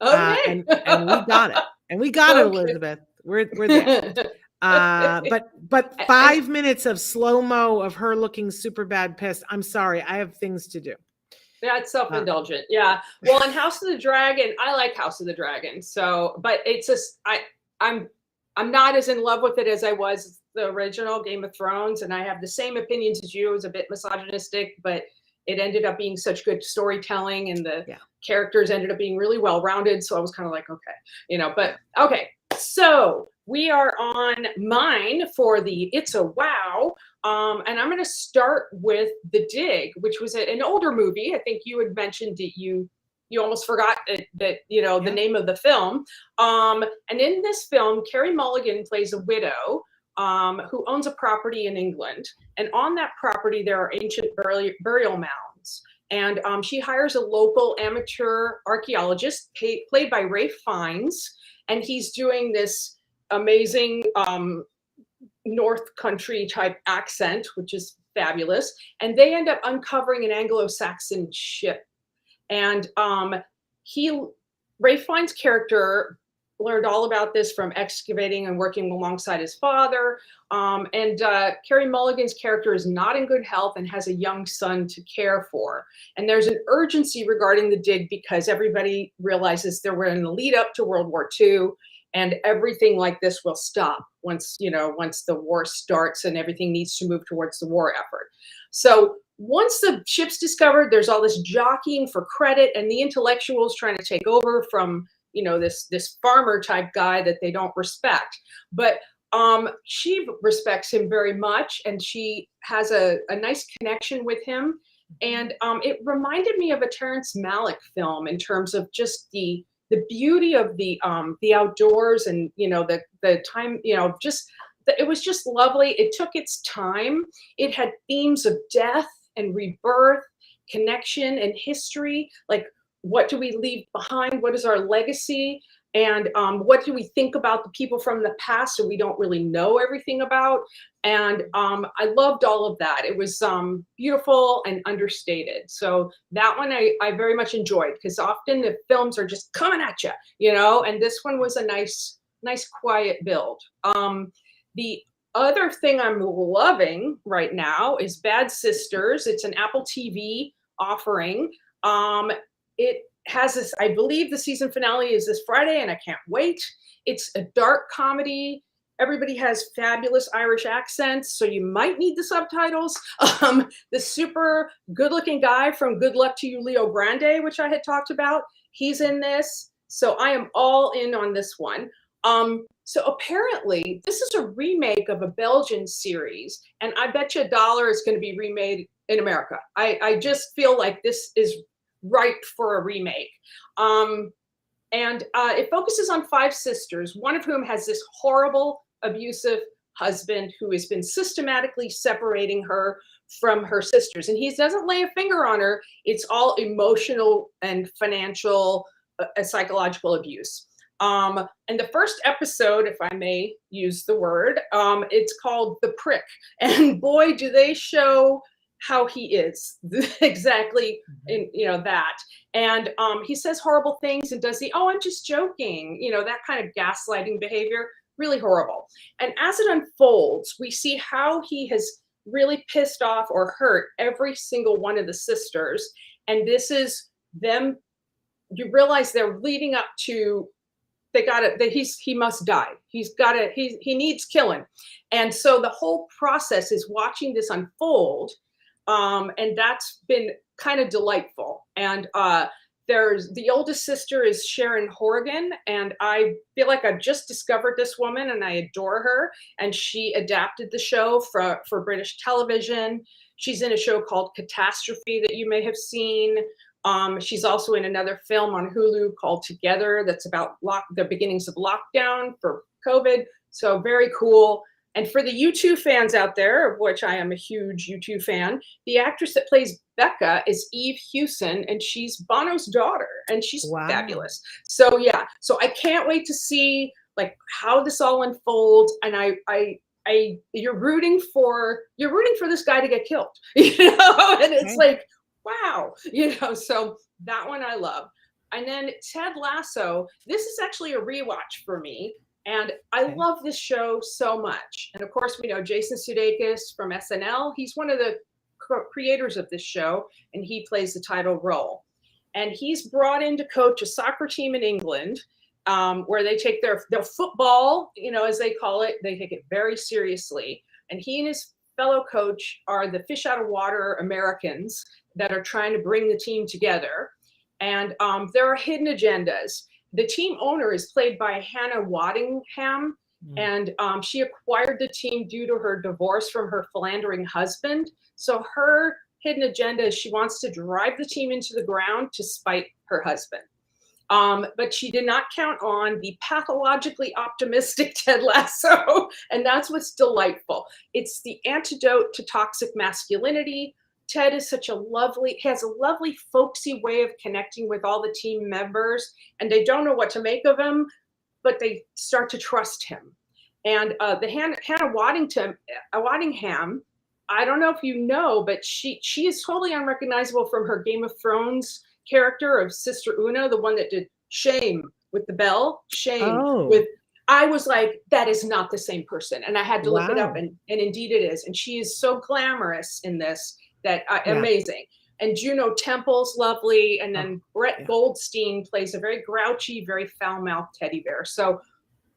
Speaker 2: Okay.
Speaker 1: And we got it. And we got it, Elizabeth. We're there. But 5 minutes of slow-mo of her looking super bad pissed. I'm sorry, I have things to do.
Speaker 2: That's self-indulgent. Yeah. Well, in House of the Dragon, I like House of the Dragon. So, but it's just I'm not as in love with it as I was the original Game of Thrones, and I have the same opinions as you. It was a bit misogynistic, but it ended up being such good storytelling, and the characters ended up being really well-rounded. So I was kind of like, okay, but okay. So we are on mine for the It's a Wow. And I'm going to start with The Dig, which was an older movie. I think you had mentioned that you almost forgot that the name of the film. And in this film, Carey Mulligan plays a widow who owns a property in England. And on that property, there are ancient burial mounds. And she hires a local amateur archaeologist played by Ralph Fiennes. And he's doing this amazing North Country type accent, which is fabulous. And they end up uncovering an Anglo-Saxon ship. And Ralph Fiennes' character learned all about this from excavating and working alongside his father. Carey Mulligan's character is not in good health and has a young son to care for. And there's an urgency regarding the dig because everybody realizes that we're in the lead up to World War II, and everything like this will stop once the war starts and everything needs to move towards the war effort. So once the ship's discovered, there's all this jockeying for credit and the intellectuals trying to take over from this farmer type guy that they don't respect. But she respects him very much, and she has a nice connection with him. And it reminded me of a Terrence Malick film in terms of just the beauty of the outdoors, and the time, it was just lovely. It took its time. It had themes of death and rebirth, connection and history, like what do we leave behind? What is our legacy? And what do we think about the people from the past that we don't really know everything about? And I loved all of that. It was beautiful and understated. So that one I very much enjoyed, because often the films are just coming at you, and this one was a nice quiet build. The other thing I'm loving right now is Bad Sisters. It's an Apple TV offering. It has this, I believe the season finale is this Friday, and I can't wait. It's a dark comedy. Everybody has fabulous Irish accents, so you might need the subtitles. The super good-looking guy from Good Luck to You, Leo Grande, which I had talked about, he's in this. So I am all in on this one. So apparently this is a remake of a Belgian series, and I bet you $1 is going to be remade in America. I just feel like this is ripe for a remake. It focuses on 5 sisters, one of whom has this horrible, abusive husband who has been systematically separating her from her sisters. And he doesn't lay a finger on her. It's all emotional and financial, psychological abuse. And the first episode, if I may use the word, it's called The Prick. And boy, do they show how he is exactly in that. And he says horrible things and does I'm just joking, that kind of gaslighting behavior, really horrible. And as it unfolds, we see how he has really pissed off or hurt every single one of the sisters. And this is them, you realize they're leading up to, he must die. He needs killing. And so the whole process is watching this unfold. And that's been kind of delightful. And there's the oldest sister is Sharon Horgan, and I feel like I've just discovered this woman and I adore her. And she adapted the show for British television. She's in a show called Catastrophe that you may have seen. She's also in another film on Hulu called Together that's about the beginnings of lockdown for COVID. So very cool. And for the U2 fans out there, of which I am a huge U2 fan, the actress that plays Becca is Eve Hewson, and she's Bono's daughter, and she's fabulous. So yeah, so I can't wait to see like how this all unfolds. And you're rooting for this guy to get killed, and it's like, wow, so that one I love. And then Ted Lasso, this is actually a rewatch for me. And I love this show so much. And of course, we know Jason Sudeikis from SNL. He's one of the creators of this show, and he plays the title role. And he's brought in to coach a soccer team in England, where they take their football, as they call it, they take it very seriously. And he and his fellow coach are the fish out of water Americans that are trying to bring the team together. And there are hidden agendas. The team owner is played by Hannah Waddingham, and she acquired the team due to her divorce from her philandering husband. So her hidden agenda is she wants to drive the team into the ground to spite her husband. But she did not count on the pathologically optimistic Ted Lasso, and that's what's delightful. It's the antidote to toxic masculinity. Ted is has a lovely folksy way of connecting with all the team members, and they don't know what to make of him, but they start to trust him. And the Hannah Waddingham, I don't know if you know, but she is totally unrecognizable from her Game of Thrones character of Sister Una, the one that did Shame, with the bell, Shane
Speaker 1: Oh,
Speaker 2: with. I was like, that is not the same person, and I had to look it up,
Speaker 1: wow.
Speaker 2: and indeed it is, and she is so glamorous in this that
Speaker 1: Yeah.
Speaker 2: amazing. And Juno Temple's lovely, and
Speaker 1: Oh,
Speaker 2: then Brett
Speaker 1: yeah.
Speaker 2: Goldstein plays a very grouchy, very foul-mouthed teddy bear. So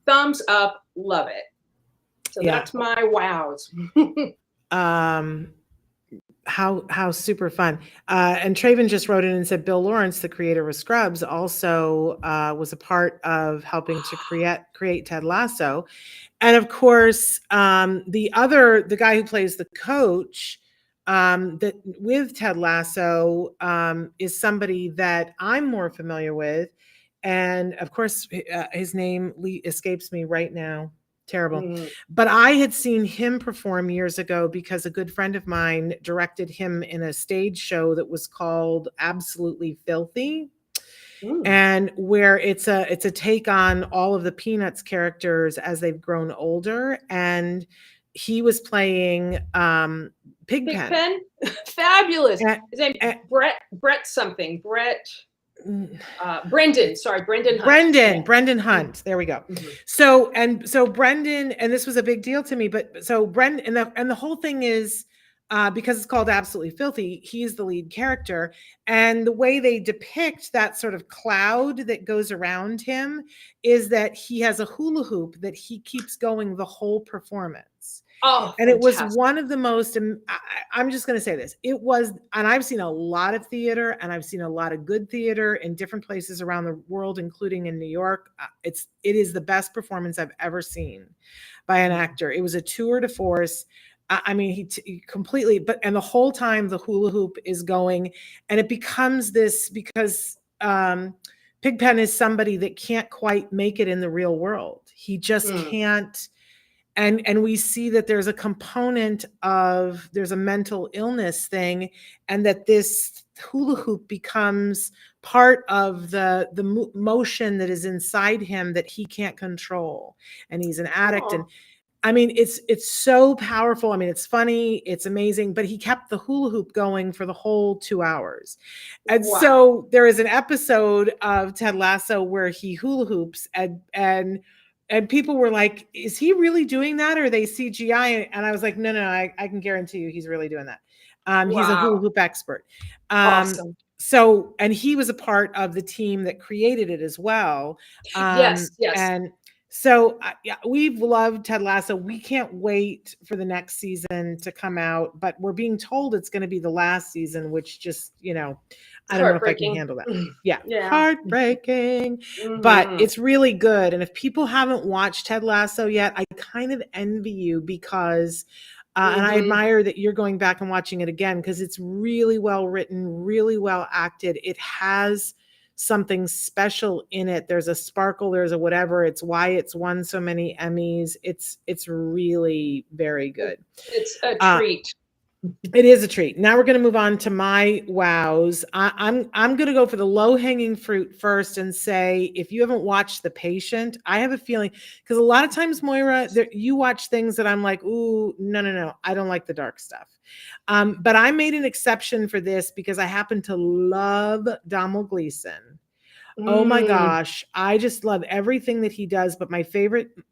Speaker 2: thumbs up, love it. So
Speaker 1: Yeah.
Speaker 2: that's my wows.
Speaker 1: Um, how super fun. And Traven just wrote in and said Bill Lawrence, the creator of Scrubs, also was a part of helping to create Ted Lasso. And of course, the guy who plays the coach that with Ted Lasso is somebody that I'm more familiar with. And of course, his name escapes me right now. Terrible.
Speaker 2: Mm,
Speaker 1: But I had seen him perform years ago because a good friend of mine directed him in a stage show that was called Absolutely Filthy,
Speaker 2: mm.
Speaker 1: and where it's a take on all of the Peanuts characters as they've grown older, and he was playing
Speaker 2: Big
Speaker 1: Pigpen.
Speaker 2: Pen, fabulous.
Speaker 1: And,
Speaker 2: His name
Speaker 1: and,
Speaker 2: Brett something. Brett
Speaker 1: mm,
Speaker 2: Brendan. Sorry, Brendan Hunt. Yeah.
Speaker 1: Brendan
Speaker 2: Mm,
Speaker 1: Hunt. There we go.
Speaker 2: mhm.
Speaker 1: So Brendan, and this was a big deal to me, but so Brendan, and the whole thing is because it's called Absolutely Filthy, he's the lead character. And the way they depict that sort of cloud that goes around him is that he has a hula hoop that he keeps going the whole performance.
Speaker 2: Oh,
Speaker 1: And it was
Speaker 2: fantastic.
Speaker 1: one of the most, I'm just going to say this. It was, and I've seen a lot of theater and I've seen a lot of good theater in different places around the world, including in New York. It is the best performance I've ever seen by an
Speaker 2: Mm.
Speaker 1: actor. It was a tour de force. I mean, he completely, and the whole time the hula hoop is going, and it becomes this because Pigpen is somebody that can't quite make it in the real world. He just
Speaker 2: Mm.
Speaker 1: can't. And we see that there's a component of there's a mental illness thing, and that this hula hoop becomes part of the motion that is inside him that he can't control, and he's an addict. And
Speaker 2: Oh,
Speaker 1: I mean, it's so powerful. I mean, it's funny, it's amazing, but he kept the hula hoop going for the whole 2 hours. And
Speaker 2: wow.
Speaker 1: so there is an episode of Ted Lasso where he hula hoops, and people were like, is he really doing that? Or are they CGI? And I was like, no, I can guarantee you he's really doing that. He's a hula
Speaker 2: Wow.
Speaker 1: hoop expert. Um,
Speaker 2: Awesome.
Speaker 1: and he was a part of the team that created it as well.
Speaker 2: Yes, yes.
Speaker 1: And so yeah, we've loved Ted Lasso. We can't wait for the next season to come out, but we're being told it's going to be the last season, which just,
Speaker 2: It's
Speaker 1: I don't know if I can
Speaker 2: heartbreaking.
Speaker 1: handle that. Yeah,
Speaker 2: Yeah.
Speaker 1: heartbreaking, but
Speaker 2: Mhm.
Speaker 1: it's really good. And if people haven't watched Ted Lasso yet, I kind of envy you because, and I
Speaker 2: Mhm.
Speaker 1: admire that you're going back and watching it again because it's really well written, really well acted. It has something special in it. There's a sparkle, there's a whatever. It's why it's won so many Emmys. It's really very good.
Speaker 2: It's a
Speaker 1: Uh,
Speaker 2: treat.
Speaker 1: it is a treat. Now we're going to move on to my wows. I'm going to go for the low hanging fruit first and say if you haven't watched The Patient, I have a feeling because a lot of times, Moira, you watch things that I'm like, ooh, no, I don't like the dark stuff. But I made an exception for this because I happen to love Donald Gleason. Oh my
Speaker 2: Mm.
Speaker 1: gosh, I just love everything that he does, but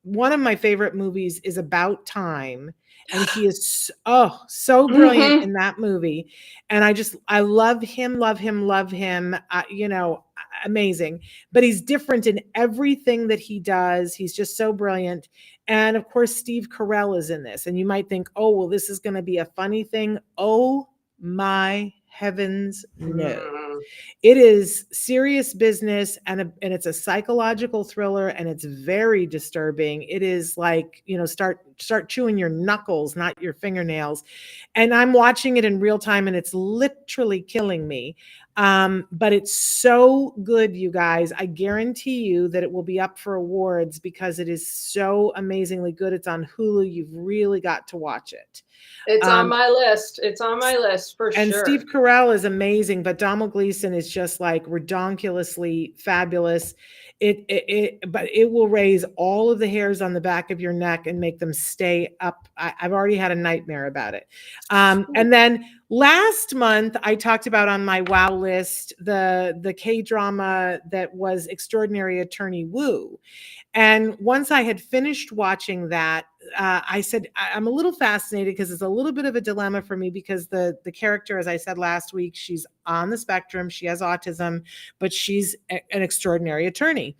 Speaker 1: one of my favorite movies is About Time, and he is so brilliant
Speaker 2: Mhm.
Speaker 1: in that movie, and I love him, love him, love him, amazing, but he's different in everything that he does. He's just so brilliant, and of course, Steve Carell is in this, and you might think, "Oh, well, this is gonna be a funny thing." Oh my heavens, no.
Speaker 2: Mm.
Speaker 1: It is serious business, and it's a psychological thriller, and it's very disturbing. It is like, start chewing your knuckles, not your fingernails. And I'm watching it in real time and it's literally killing me. But it's so good, you guys. I guarantee you that it will be up for awards because it is so amazingly good. It's on Hulu. You've really got to watch it.
Speaker 2: It's on
Speaker 1: Um,
Speaker 2: my list. It's on my list for
Speaker 1: and
Speaker 2: sure.
Speaker 1: Steve Carell is amazing, but Donald Gleason is just like redonkulously fabulous. But it will raise all of the hairs on the back of your neck and make them stay up. I've already had a nightmare about it. And then Last month, I talked about on my wow list the K-drama that was Extraordinary Attorney Woo. And once I had finished watching that, I said, I'm a little fascinated because it's a little bit of a dilemma for me because the character, as I said last week, she's on the spectrum, she has autism, but she's an extraordinary attorney.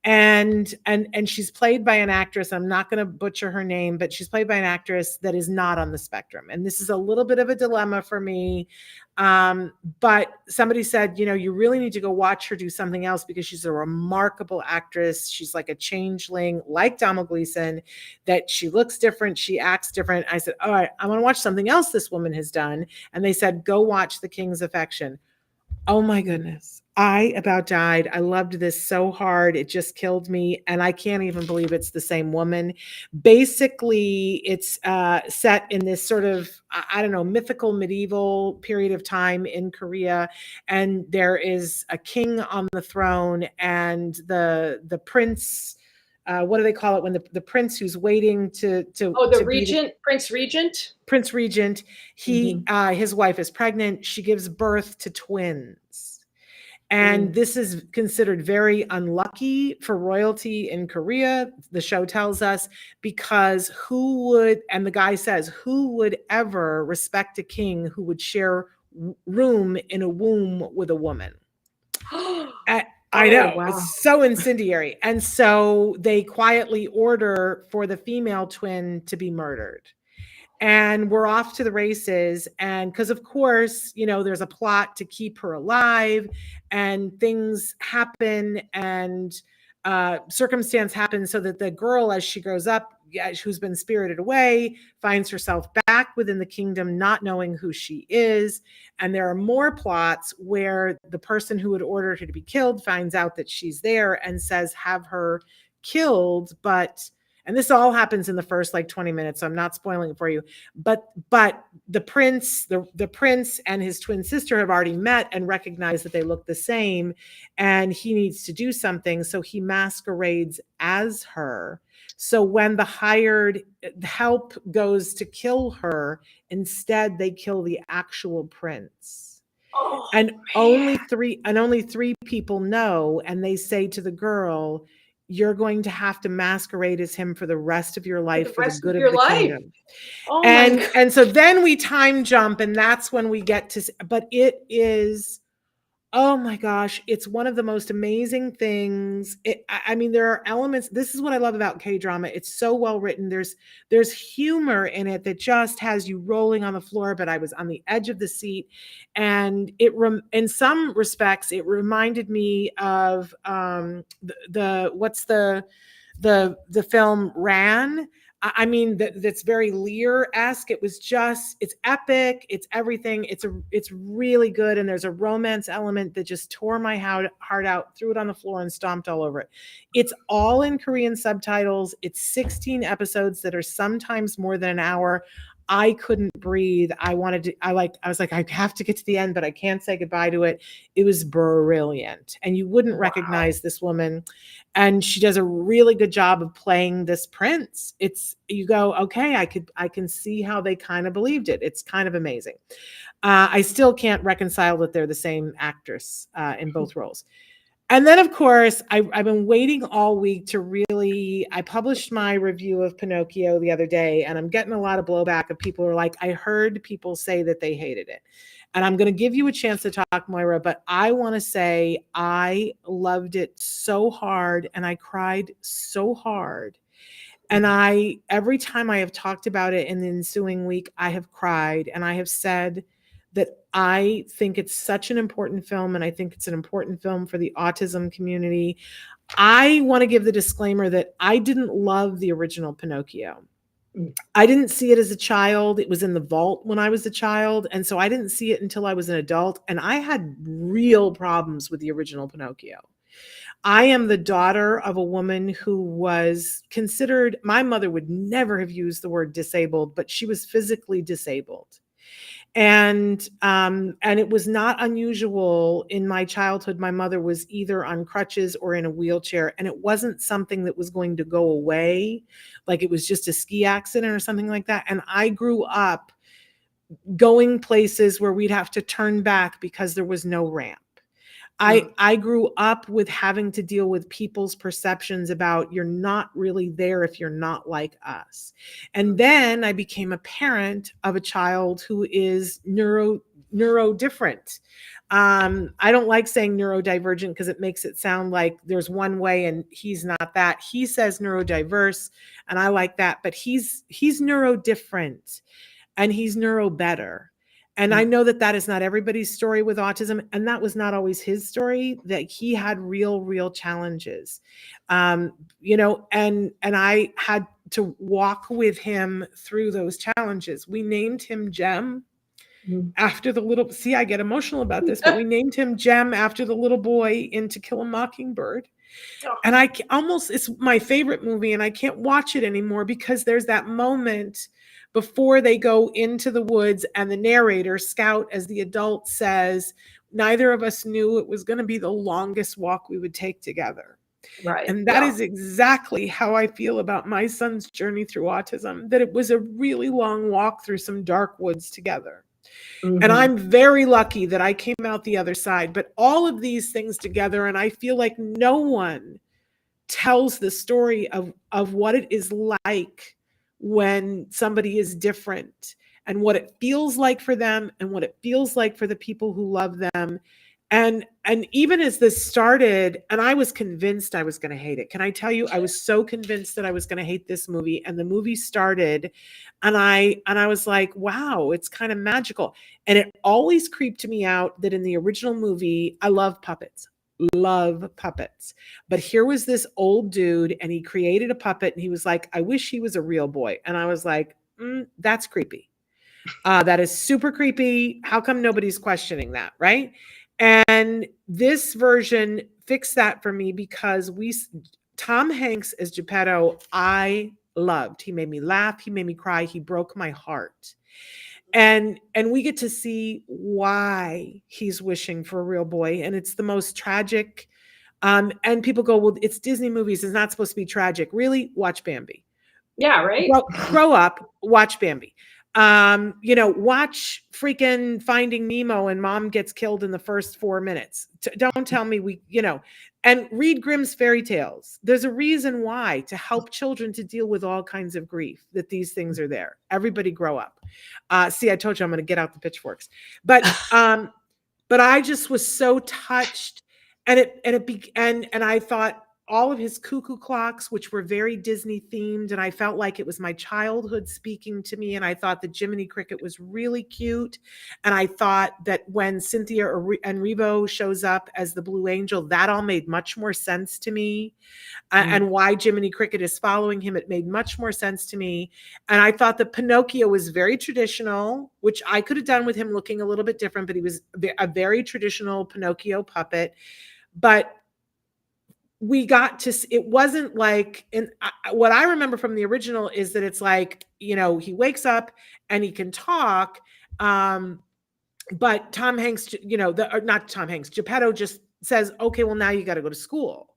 Speaker 1: And she's played by an actress. I'm not going to butcher her name, but she's played by an actress that is not on the spectrum. And this is a little bit of a dilemma for me. But somebody said, you really need to go watch her do something else because she's a remarkable actress. She's like a changeling, like Donald Gleason, that she looks different, she acts different. I said, all right, I want to watch something else this woman has done. And they said, go watch The King's Affection. Oh my goodness. I about died. I loved this so hard. It just killed me. And I can't even believe it's the same woman. Basically, it's set in this sort of, I don't know, mythical medieval period of time in Korea. And there is a king on the throne and the prince. What do they call it when the prince who's waiting to
Speaker 2: the regent, Prince Regent?
Speaker 1: Prince Regent, his wife is pregnant. She gives birth to twins. And this is considered very unlucky for royalty in Korea, the show tells us, because and the guy says, who would ever respect a king who would share room in a womb with a woman? I know, wow. It's so incendiary. And so they quietly order for the female twin to be murdered. And we're off to the races. And because, of course, there's a plot to keep her alive and things happen and circumstance happens so that the girl, as she grows up, who's been spirited away, finds herself back within the kingdom, not knowing who she is. And there are more plots where the person who had ordered her to be killed finds out that she's there and says, have her killed. And this all happens in the first 20 minutes, so I'm not spoiling it for you. But the prince and his twin sister have already met and recognized that they look the same, and he needs to do something. So he masquerades as her. So when the hired help goes to kill her, instead they kill the actual prince. And only three people know, and they say to the girl, you're going to have to masquerade as him for the rest of your life for the good of the kingdom. Oh, and so then we time jump, and that's when we get to, but it is, oh my gosh, it's one of the most amazing things. I mean, there are elements. This is what I love about K-drama. It's so well written. There's humor in it that just has you rolling on the floor, but I was on the edge of the seat. And in some respects, it reminded me of the film Ran. I mean, that's very Lear-esque. It's epic. It's everything. It's really good. And there's a romance element that just tore my heart out, threw it on the floor and stomped all over it. It's all in Korean subtitles. It's 16 episodes that are sometimes more than an hour. I couldn't breathe. I was like, I have to get to the end, but I can't say goodbye to it. It was brilliant. And you wouldn't recognize this woman. And she does a really good job of playing this prince. You go, okay, I can see how they kind of believed it. It's kind of amazing. I still can't reconcile that they're the same actress in both roles. And then, of course, I've been waiting all week I published my review of Pinocchio the other day, and I'm getting a lot of blowback of people who are like, I heard people say that they hated it. And I'm going to give you a chance to talk, Moira, but I want to say I loved it so hard and I cried so hard. And every time I have talked about it in the ensuing week, I have cried and I have said that I think it's such an important film, and I think it's an important film for the autism community. I want to give the disclaimer that I didn't love the original Pinocchio. I didn't see it as a child. It was in the vault when I was a child, and so I didn't see it until I was an adult, and I had real problems with the original Pinocchio. I am the daughter of a woman who was considered, my mother would never have used the word disabled, but she was physically disabled. And it was not unusual in my childhood. My mother was either on crutches or in a wheelchair, and it wasn't something that was going to go away, like it was just a ski accident or something like that. And I grew up going places where we'd have to turn back because there was no ramp. I grew up with having to deal with people's perceptions about you're not really there if you're not like us. And then I became a parent of a child who is neuro different. I don't like saying neurodivergent because it makes it sound like there's one way and he's not that. He says neurodiverse, and I like that, but he's neuro different and he's neuro better. And I know that that is not everybody's story with autism, and that was not always his story, that he had real challenges. You know, and I had to walk with him through those challenges. We named him Jem after the little, see, I get emotional about this, but we named him Jem after the little boy in To Kill a Mockingbird. And it's my favorite movie, and I can't watch it anymore because there's that moment before they go into the woods and the narrator, Scout, as the adult, says, neither of us knew it was going to be the longest walk we would take together.
Speaker 2: Right.
Speaker 1: And that is exactly how I feel about my son's journey through autism, that it was a really long walk through some dark woods together. And I'm very lucky that I came out the other side. But all of these things together, and I feel like no one tells the story of what it is like when somebody is different, and what it feels like for them, and what it feels like for the people who love them. And even as this started, and I was convinced I was going to hate it. Can I tell you, I was so convinced that I was going to hate this movie, and the movie started, and I was like, wow, it's kind of magical. And it always creeped me out that in the original movie, I love puppets. But here was this old dude, and he created a puppet, and he was like, I wish he was a real boy. And I was like, that's creepy. That is super creepy. How come nobody's questioning that, right? And this version fixed that for me because Tom Hanks as Geppetto, I loved. He made me laugh. He made me cry. He broke my heart. And we get to see why he's wishing for a real boy. And it's the most tragic. And people go, well, it's Disney movies. It's not supposed to be tragic. Really? Watch Bambi.
Speaker 2: Yeah, right.
Speaker 1: Grow up, watch Bambi. You know, watch freaking Finding Nemo and mom gets killed in the first 4 minutes. Don't tell me and read Grimm's fairy tales. There's a reason why, to help children to deal with all kinds of grief, that these things are there. Everybody grow up. See, I told you I'm going to get out the pitchforks, but I just was so touched, and I thought, all of his cuckoo clocks, which were very Disney themed, and I felt like it was my childhood speaking to me. And I thought that Jiminy Cricket was really cute. And I thought that when Cynthia Erivo shows up as the Blue Angel, that all made much more sense to me. And why Jiminy Cricket is following him, it made much more sense to me. And I thought that Pinocchio was very traditional, which I could have done with him looking a little bit different, but he was a very traditional Pinocchio puppet. But we got to, it wasn't like, what I remember from the original is that it's like, you know, he wakes up and he can talk. But Tom Hanks, not Tom Hanks, Geppetto just says, okay, well, now you got to go to school.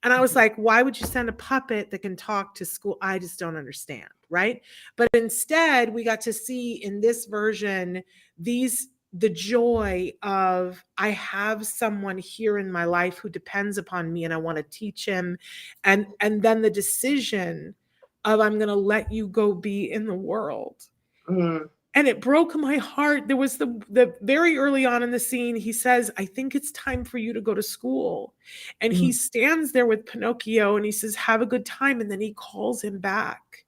Speaker 1: And I was like, why would you send a puppet that can talk to school? I just don't understand. Right. But instead, we got to see in this version, the joy of, I have someone here in my life who depends upon me and I want to teach him. And then the decision of, I'm going to let you go be in the world. And it broke my heart. There was the very early on in the scene, he says, I think it's time for you to go to school. And he stands there with Pinocchio and he says, have a good time. And then he calls him back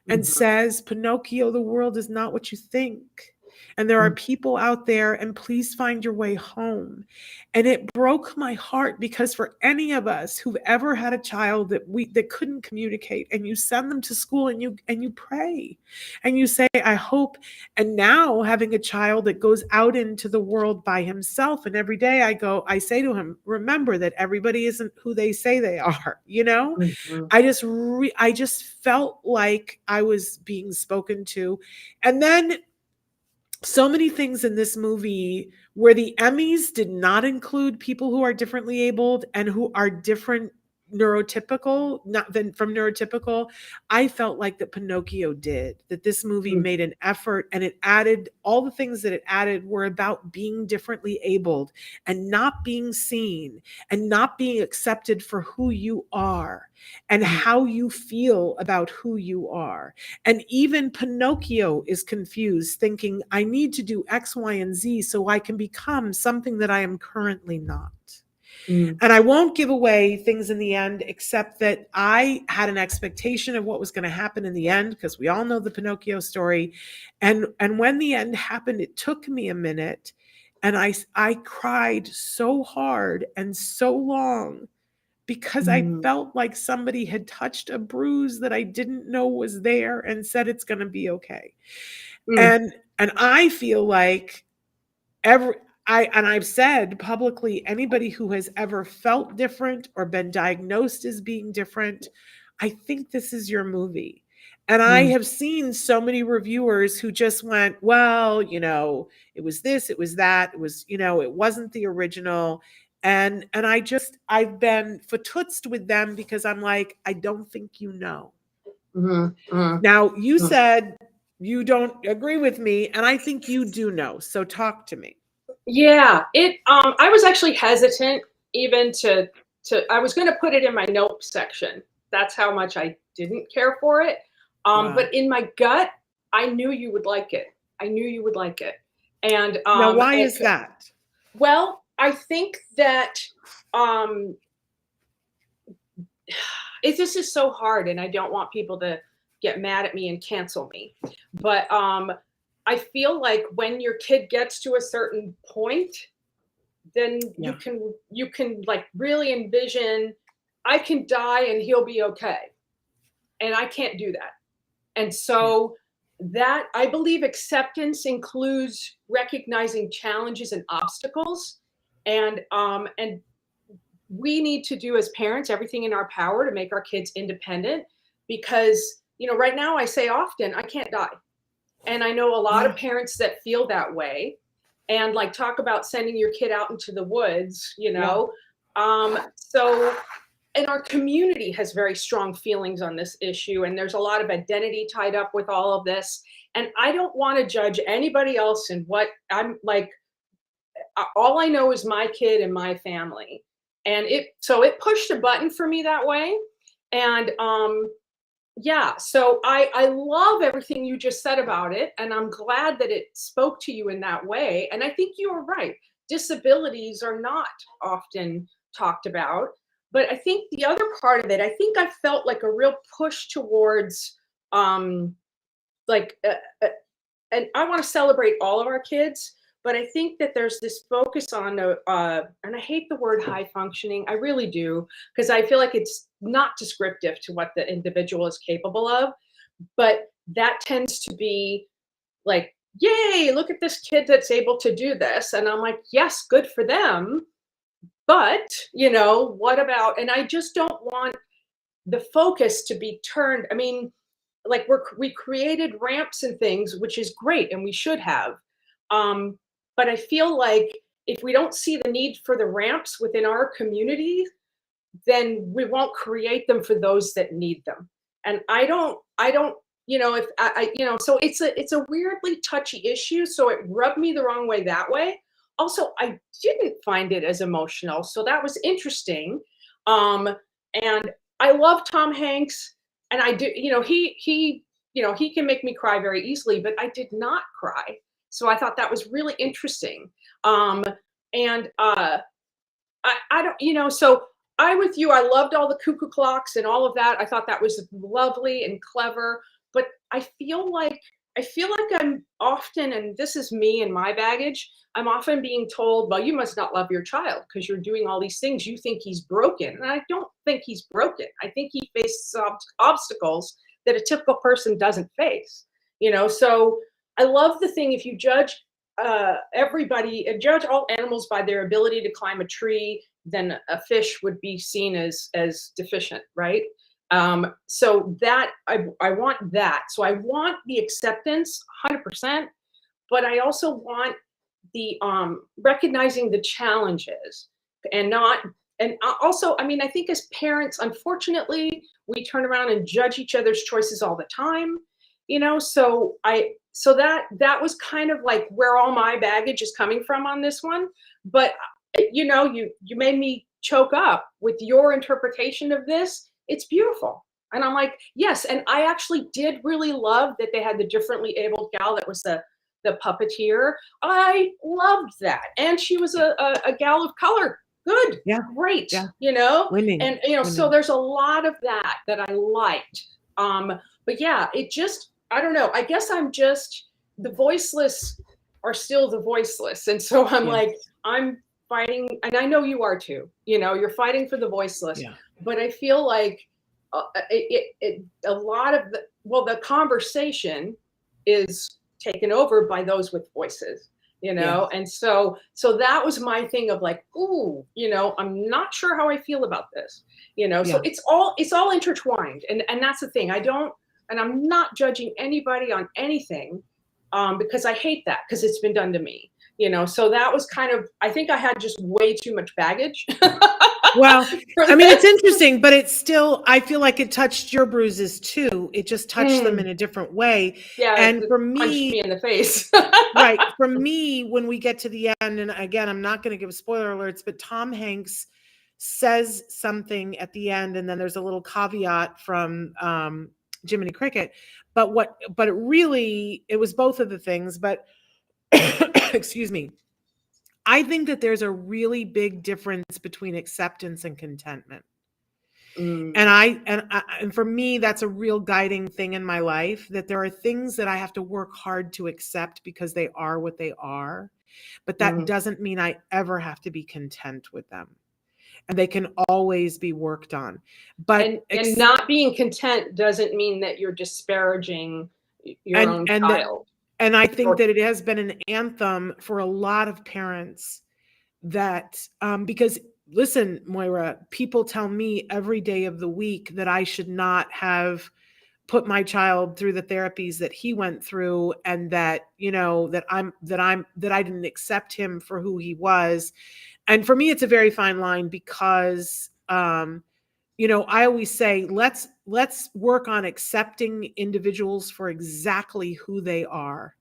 Speaker 1: and says, Pinocchio, the world is not what you think. And there are people out there, and please find your way home. And it broke my heart, because for any of us who've ever had a child that couldn't communicate, and you send them to school and you pray and you say, I hope. And now having a child that goes out into the world by himself, and every day I say to him, remember that everybody isn't who they say they are. I just felt like I was being spoken to. And then so many things in this movie where the Emmys did not include people who are differently abled and who are different neurotypical, not than from neurotypical, I felt like that Pinocchio did, that this movie
Speaker 2: Mm,
Speaker 1: made an effort, and it added all the things that it added were about being differently abled and not being seen and not being accepted for who you are and
Speaker 2: mm,
Speaker 1: how you feel about who you are. And even Pinocchio is confused, thinking, I need to do X, Y, and Z so I can become something that I am currently not.
Speaker 2: mm,
Speaker 1: And I won't give away things in the end, except that I had an expectation of what was going to happen in the end, because we all know the Pinocchio story. And when the end happened, it took me a minute, and I cried so hard and so long, because I
Speaker 2: mm,
Speaker 1: felt like somebody had touched a bruise that I didn't know was there and said it's going to be okay.
Speaker 2: mm,
Speaker 1: And I feel like every I've said publicly, anybody who has ever felt different or been diagnosed as being different, I think this is your movie. And I
Speaker 2: mm,
Speaker 1: have seen so many reviewers who just went, well, it was this, it was that, it was, it wasn't the original. And I've been fatootsed with them, because I'm like, I don't think you know.
Speaker 2: mm, mm,
Speaker 1: Now, you
Speaker 2: mm.
Speaker 1: said you don't agree with me, and I think you do know. So talk to me.
Speaker 2: Yeah, I was actually hesitant even to I was gonna put it in my nope section. That's how much I didn't care for it.
Speaker 1: Wow.
Speaker 2: But in my gut, I knew you would like it. I knew you would like it. And
Speaker 1: Now, why is that?
Speaker 2: well, I think that um this is so hard, and I don't want people to get mad at me and cancel me. But I feel like when your kid gets to a certain point, then
Speaker 1: Yeah.
Speaker 2: you can like really envision I can die and he'll be okay. And I can't do that. And
Speaker 1: Yeah.
Speaker 2: so that I believe acceptance includes recognizing challenges and obstacles. And we need to do as parents everything in our power to make our kids independent, because right now I say often I can't die. And I know a lot of
Speaker 1: Yeah.
Speaker 2: parents that feel that way, and like talk about sending your kid out into the woods,
Speaker 1: Yeah.
Speaker 2: so and our community has very strong feelings on this issue, and there's a lot of identity tied up with all of this. And I don't want to judge anybody else and what I'm like. All I know is my kid and my family. And it pushed a button for me that way. And yeah, so I love everything you just said about it, and I'm glad that it spoke to you in that way. And I think you are right. Disabilities are not often talked about, but I think the other part of it, I think I felt like a real push towards um like and I want to celebrate all of our kids, but I think that there's this focus on and I hate the word high functioning. I really do, because I feel like it's not descriptive to what the individual is capable of. But that tends to be like, yay, look at this kid that's able to do this. And I'm like, yes, good for them. But, what about, and I just don't want the focus to be turned. I mean, like we created ramps and things, which is great, and we should have. Um, but I feel like if we don't see the need for the ramps within our community, then we won't create them for those that need them. And I don't, if so it's a weirdly touchy issue. So it rubbed me the wrong way that way. Also, I didn't find it as emotional, so that was interesting. Um, and I love Tom Hanks, and I do, he can make me cry very easily, but I did not cry. So I thought that was really interesting. And I don't, so I with you, I loved all the cuckoo clocks and all of that. I thought that was lovely and clever. But I feel like I'm often, and this is me and my baggage, I'm often being told, well, you must not love your child because you're doing all these things. You think he's broken. And I don't think he's broken. I think he faces obstacles that a typical person doesn't face. So I love the thing, if you judge judge all animals by their ability to climb a tree, then a fish would be seen as deficient, right? So that I want that. So I want the acceptance 100%, but I also want the recognizing the challenges and not also, I mean, I think as parents, unfortunately, we turn around and judge each other's choices all the time, so that was kind of like where all my baggage is coming from on this one. But you made me choke up with your interpretation of this. It's beautiful. And I'm like, yes. And I actually did really love that they had the differently abled gal that was the puppeteer. I loved that. And she was a gal of color. Good.
Speaker 1: Yeah.
Speaker 2: Great.
Speaker 1: Yeah.
Speaker 2: And so
Speaker 1: Winning.
Speaker 2: there's a lot of that I liked. But yeah, it just, I don't know. I guess I'm just, the voiceless are still the voiceless. And so I'm
Speaker 1: Yes.
Speaker 2: like, I'm fighting, and I know you are too. You're fighting for the voiceless.
Speaker 1: Yeah.
Speaker 2: But I feel like a lot of the conversation is taken over by those with voices.
Speaker 1: Yes.
Speaker 2: And so that was my thing of like, ooh, I'm not sure how I feel about this. So
Speaker 1: Yeah.
Speaker 2: it's all intertwined, and that's the thing. I'm not judging anybody on anything, because I hate that, because it's been done to me. So that was kind of, I think I had just way too much baggage.
Speaker 1: Well,
Speaker 2: for
Speaker 1: I mean, it's
Speaker 2: this.
Speaker 1: interesting, but it's still, I feel like it touched your bruises too. It just touched them in a different way.
Speaker 2: Yeah,
Speaker 1: And
Speaker 2: it
Speaker 1: for
Speaker 2: punched
Speaker 1: me,
Speaker 2: me in the face.
Speaker 1: right, for me, when we get to the end, and again, I'm not going to give spoiler alerts, but Tom Hanks says something at the end, and then there's a little caveat from Jiminy Cricket. But it was both of the things, but excuse me. I think that there's a really big difference between acceptance and contentment.
Speaker 2: Mm,
Speaker 1: And for me, that's a real guiding thing in my life, that there are things that I have to work hard to accept because they are what they are. But that
Speaker 2: mm.
Speaker 1: doesn't mean I ever have to be content with them. And they can always be worked on. But
Speaker 2: And not being content doesn't mean that you're disparaging your
Speaker 1: and
Speaker 2: own
Speaker 1: and
Speaker 2: child.
Speaker 1: and I think that it has been an anthem for a lot of parents that because listen, Moira, people tell me every day of the week that I should not have put my child through the therapies that he went through, and that that I didn't accept him for who he was. And for me, it's a very fine line, because I always say, let's work on accepting individuals for exactly who they are.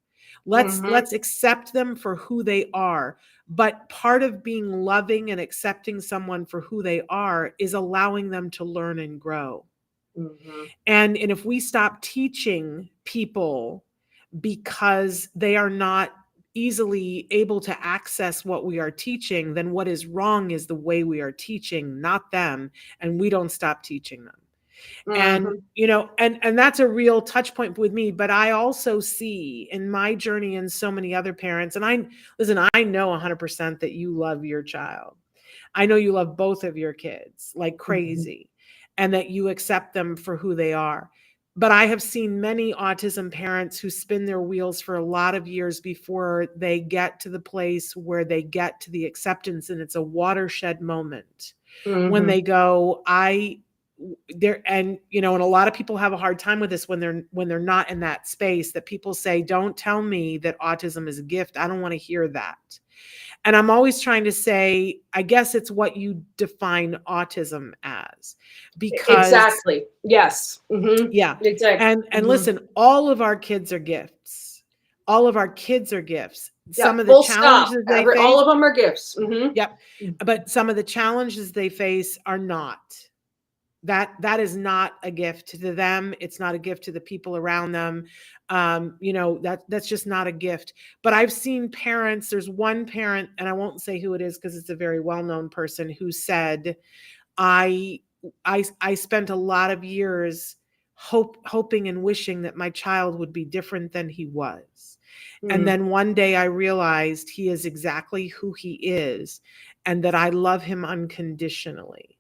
Speaker 2: Mhm,
Speaker 1: Let's accept them for who they are. But part of being loving and accepting someone for who they are is allowing them to learn and grow.
Speaker 2: mhm,
Speaker 1: And if we stop teaching people because they are not easily able to access what we are teaching, then what is wrong is the way we are teaching, not them, and we don't stop teaching them. And
Speaker 2: mhm.
Speaker 1: and that's a real touch point with me. But I also see in my journey, and so many other parents, and I know 100% that you love your child. I know you love both of your kids like
Speaker 2: Mhm.
Speaker 1: crazy, and that you accept them for who they are. But I have seen many autism parents who spin their wheels for a lot of years before they get to the place where they get to the acceptance. And it's a watershed moment when
Speaker 2: Mhm.
Speaker 1: they go, I there and and a lot of people have a hard time with this when they're not in that space, that people say, don't tell me that autism is a gift. I don't want to hear that. And I'm always trying to say, I guess it's what you define autism as. Because
Speaker 2: Exactly. Yes. Mhm.
Speaker 1: yeah,
Speaker 2: Exactly.
Speaker 1: and
Speaker 2: Mhm.
Speaker 1: listen, all of our kids are gifts. All of our kids are gifts.
Speaker 2: Yeah,
Speaker 1: Some of the
Speaker 2: full stop.
Speaker 1: challenges they
Speaker 2: All
Speaker 1: face,
Speaker 2: of them are gifts. Mhm.
Speaker 1: yep, but some of the challenges they face are not. That is not a gift to them. It's not a gift to the people around them. That's just not a gift. But I've seen parents, there's one parent, and I won't say who it is because it's a very well-known person, who said, I I spent a lot of years hoping and wishing that my child would be different than he was. And
Speaker 2: Mm.
Speaker 1: then one day I realized he is exactly who he is, and that I love him unconditionally.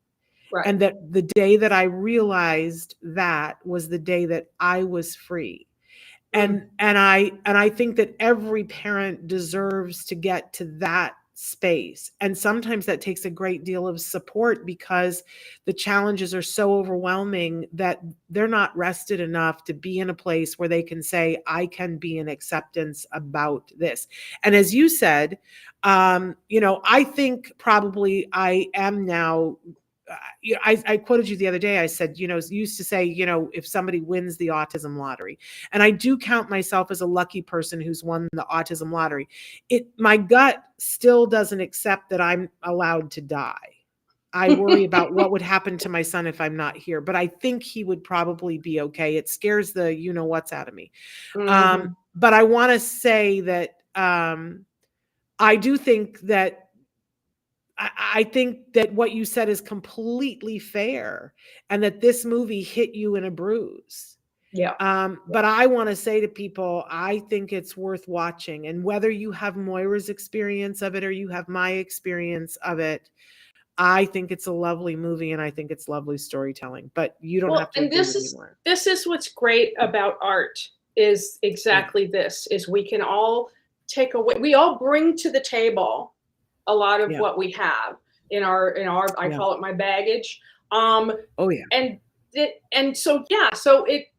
Speaker 2: Right.
Speaker 1: And that the day that I realized that was the day that I was free.
Speaker 2: Mm.
Speaker 1: And I think that every parent deserves to get to that space. And sometimes that takes a great deal of support because the challenges are so overwhelming that they're not rested enough to be in a place where they can say, I can be in acceptance about this. And as you said, I think probably I am now. I quoted you the other day. I said, used to say, if somebody wins the autism lottery, and I do count myself as a lucky person who's won the autism lottery. My gut still doesn't accept that I'm allowed to die. I worry about what would happen to my son if I'm not here, but I think he would probably be okay. It scares the what's out of me. But I want to say that I do think that I think that what you said is completely fair, and that this movie hit you in a bruise.
Speaker 2: Yeah.
Speaker 1: But I want to say to people, I think it's worth watching. And whether you have Moira's experience of it or you have my experience of it, I think it's a lovely movie, and I think it's lovely storytelling. But you don't have to agree with me more.
Speaker 2: This is what's great about art is exactly this, is we can all take away, we all bring to the table a lot of what we have in our I call it my baggage. And so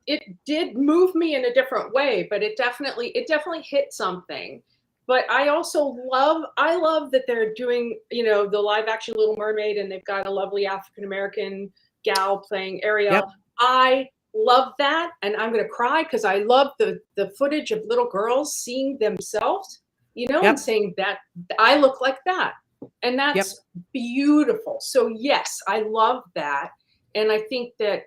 Speaker 2: it did move me in a different way, but it definitely hit something. But I also love that they're doing, the live action Little Mermaid, and they've got a lovely African American gal playing Ariel.
Speaker 1: Yep.
Speaker 2: I love that, and I'm gonna cry because I love the footage of little girls seeing themselves, and saying that I look like that. And that's beautiful. So yes, I love that. And I think that,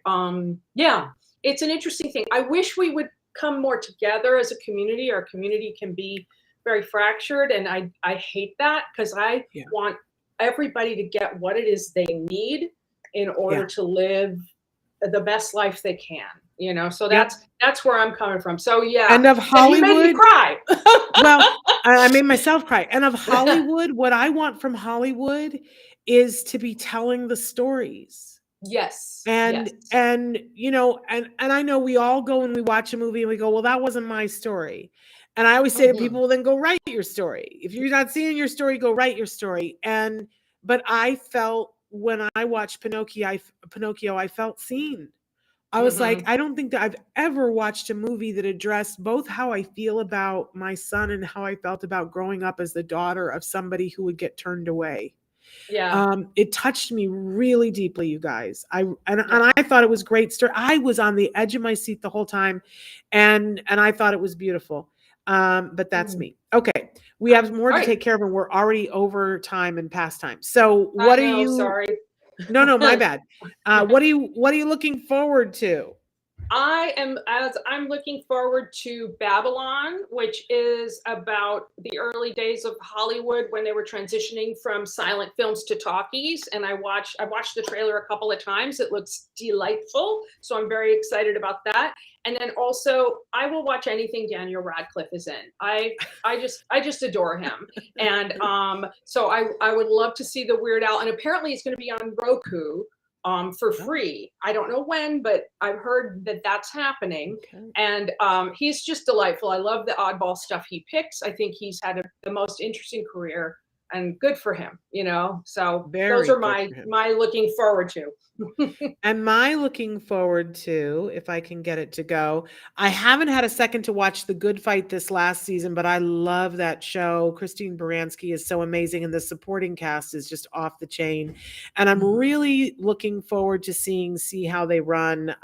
Speaker 2: it's an interesting thing. I wish we would come more together as a community. Our community can be very fractured. And I hate that, because I want everybody to get what it is they need in order to live the best life they can. So that's where I'm coming from. So
Speaker 1: and of Hollywood,
Speaker 2: you made me cry.
Speaker 1: Well, I made myself cry. And of Hollywood, what I want from Hollywood is to be telling the stories.
Speaker 2: Yes.
Speaker 1: And and I know we all go and we watch a movie and we go, well, that wasn't my story. And I always say to people, well, then go write your story. If you're not seeing your story, go write your story. But I felt when I watched Pinocchio, I felt seen. I was like, I don't think that I've ever watched a movie that addressed both how I feel about my son and how I felt about growing up as the daughter of somebody who would get turned away.
Speaker 2: Yeah.
Speaker 1: It touched me really deeply, you guys. And I thought it was great story. I was on the edge of my seat the whole time, and I thought it was beautiful. But that's me. Okay, we have more to take care of, and we're already over time and past time. So what are you?
Speaker 2: Sorry.
Speaker 1: No, my bad. What are you looking forward to?
Speaker 2: I'm looking forward to Babylon, which is about the early days of Hollywood when they were transitioning from silent films to talkies. And I watched the trailer a couple of times. It looks delightful. So I'm very excited about that. And then also I will watch anything Daniel Radcliffe is in. I just adore him. And so I would love to see the Weird Al, and apparently it's going to be on Roku for free. I don't know when, but I've heard that that's happening. Okay. And he's just delightful. I love the oddball stuff he picks. I think he's had the most interesting career, and good for him, So those are my looking forward to.
Speaker 1: And my looking forward to, if I can get it to go, I haven't had a second to watch The Good Fight this last season, but I love that show. Christine Baranski is so amazing, and the supporting cast is just off the chain. And I'm really looking forward to see how they run.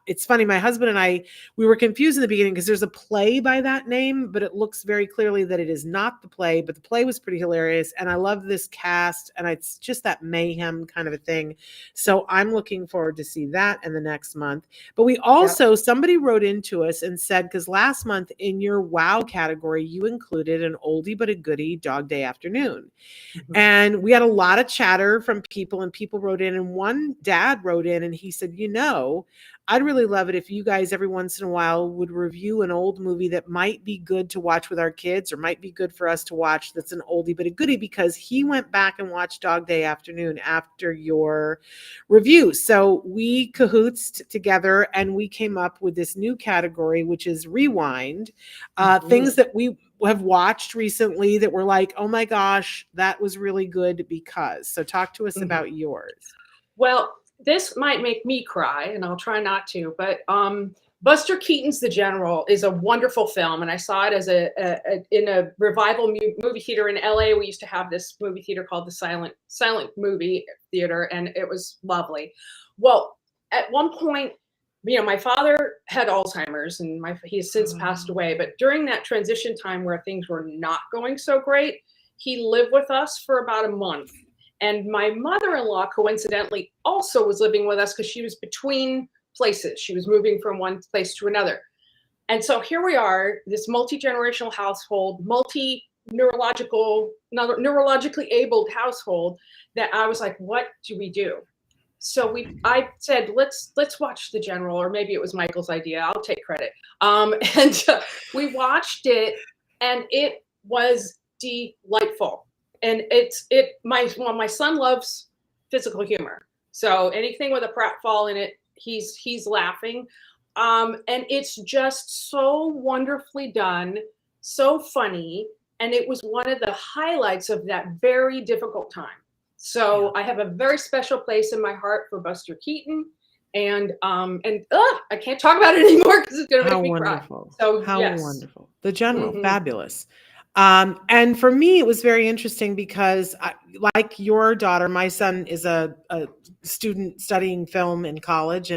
Speaker 1: It's funny, my husband and I, we were confused in the beginning because there's a play by that name, but it looks very clearly that it is not the play, but the play was pretty hilarious. And I love this cast, and it's just that mayhem kind of a thing. So I'm looking forward to see that in the next month. But we also, somebody wrote into us and said, because last month in your wow category, you included an oldie but a goodie, Dog Day Afternoon. And we had a lot of chatter from people, and people wrote in, and one dad wrote in and he said, I'd really love it if you guys every once in a while would review an old movie that might be good to watch with our kids, or might be good for us to watch that's an oldie but a goodie, because he went back and watched Dog Day Afternoon after your review. So we cahootsed together and we came up with this new category, which is rewind, things that have watched recently that were like, oh my gosh, that was really good because. So talk to us about yours.
Speaker 2: Well, this might make me cry, and I'll try not to, but Buster Keaton's The General is a wonderful film, and I saw it as in a revival movie theater in LA. We used to have this movie theater called the Silent Movie Theater, and it was lovely. Well, at one point, my father had Alzheimer's, and he has since passed away. But during that transition time where things were not going so great, he lived with us for about a month. And my mother-in-law, coincidentally, also was living with us because she was between places. She was moving from one place to another. And so here we are, this multi-generational household, neurologically abled household, that I was like, what do we do? So I said, let's watch The General, or maybe it was Michael's idea. I'll take credit. We watched it, and it was delightful. And my son loves physical humor. So anything with a pratfall in it, he's laughing. And it's just so wonderfully done, so funny. And it was one of the highlights of that very difficult time. So I have a very special place in my heart for Buster Keaton. And I can't talk about it anymore because it's going to make me
Speaker 1: wonderful.
Speaker 2: cry. So
Speaker 1: how
Speaker 2: yes.
Speaker 1: wonderful. The General, fabulous. And for me, it was very interesting because like your daughter, my son is a student studying film in college.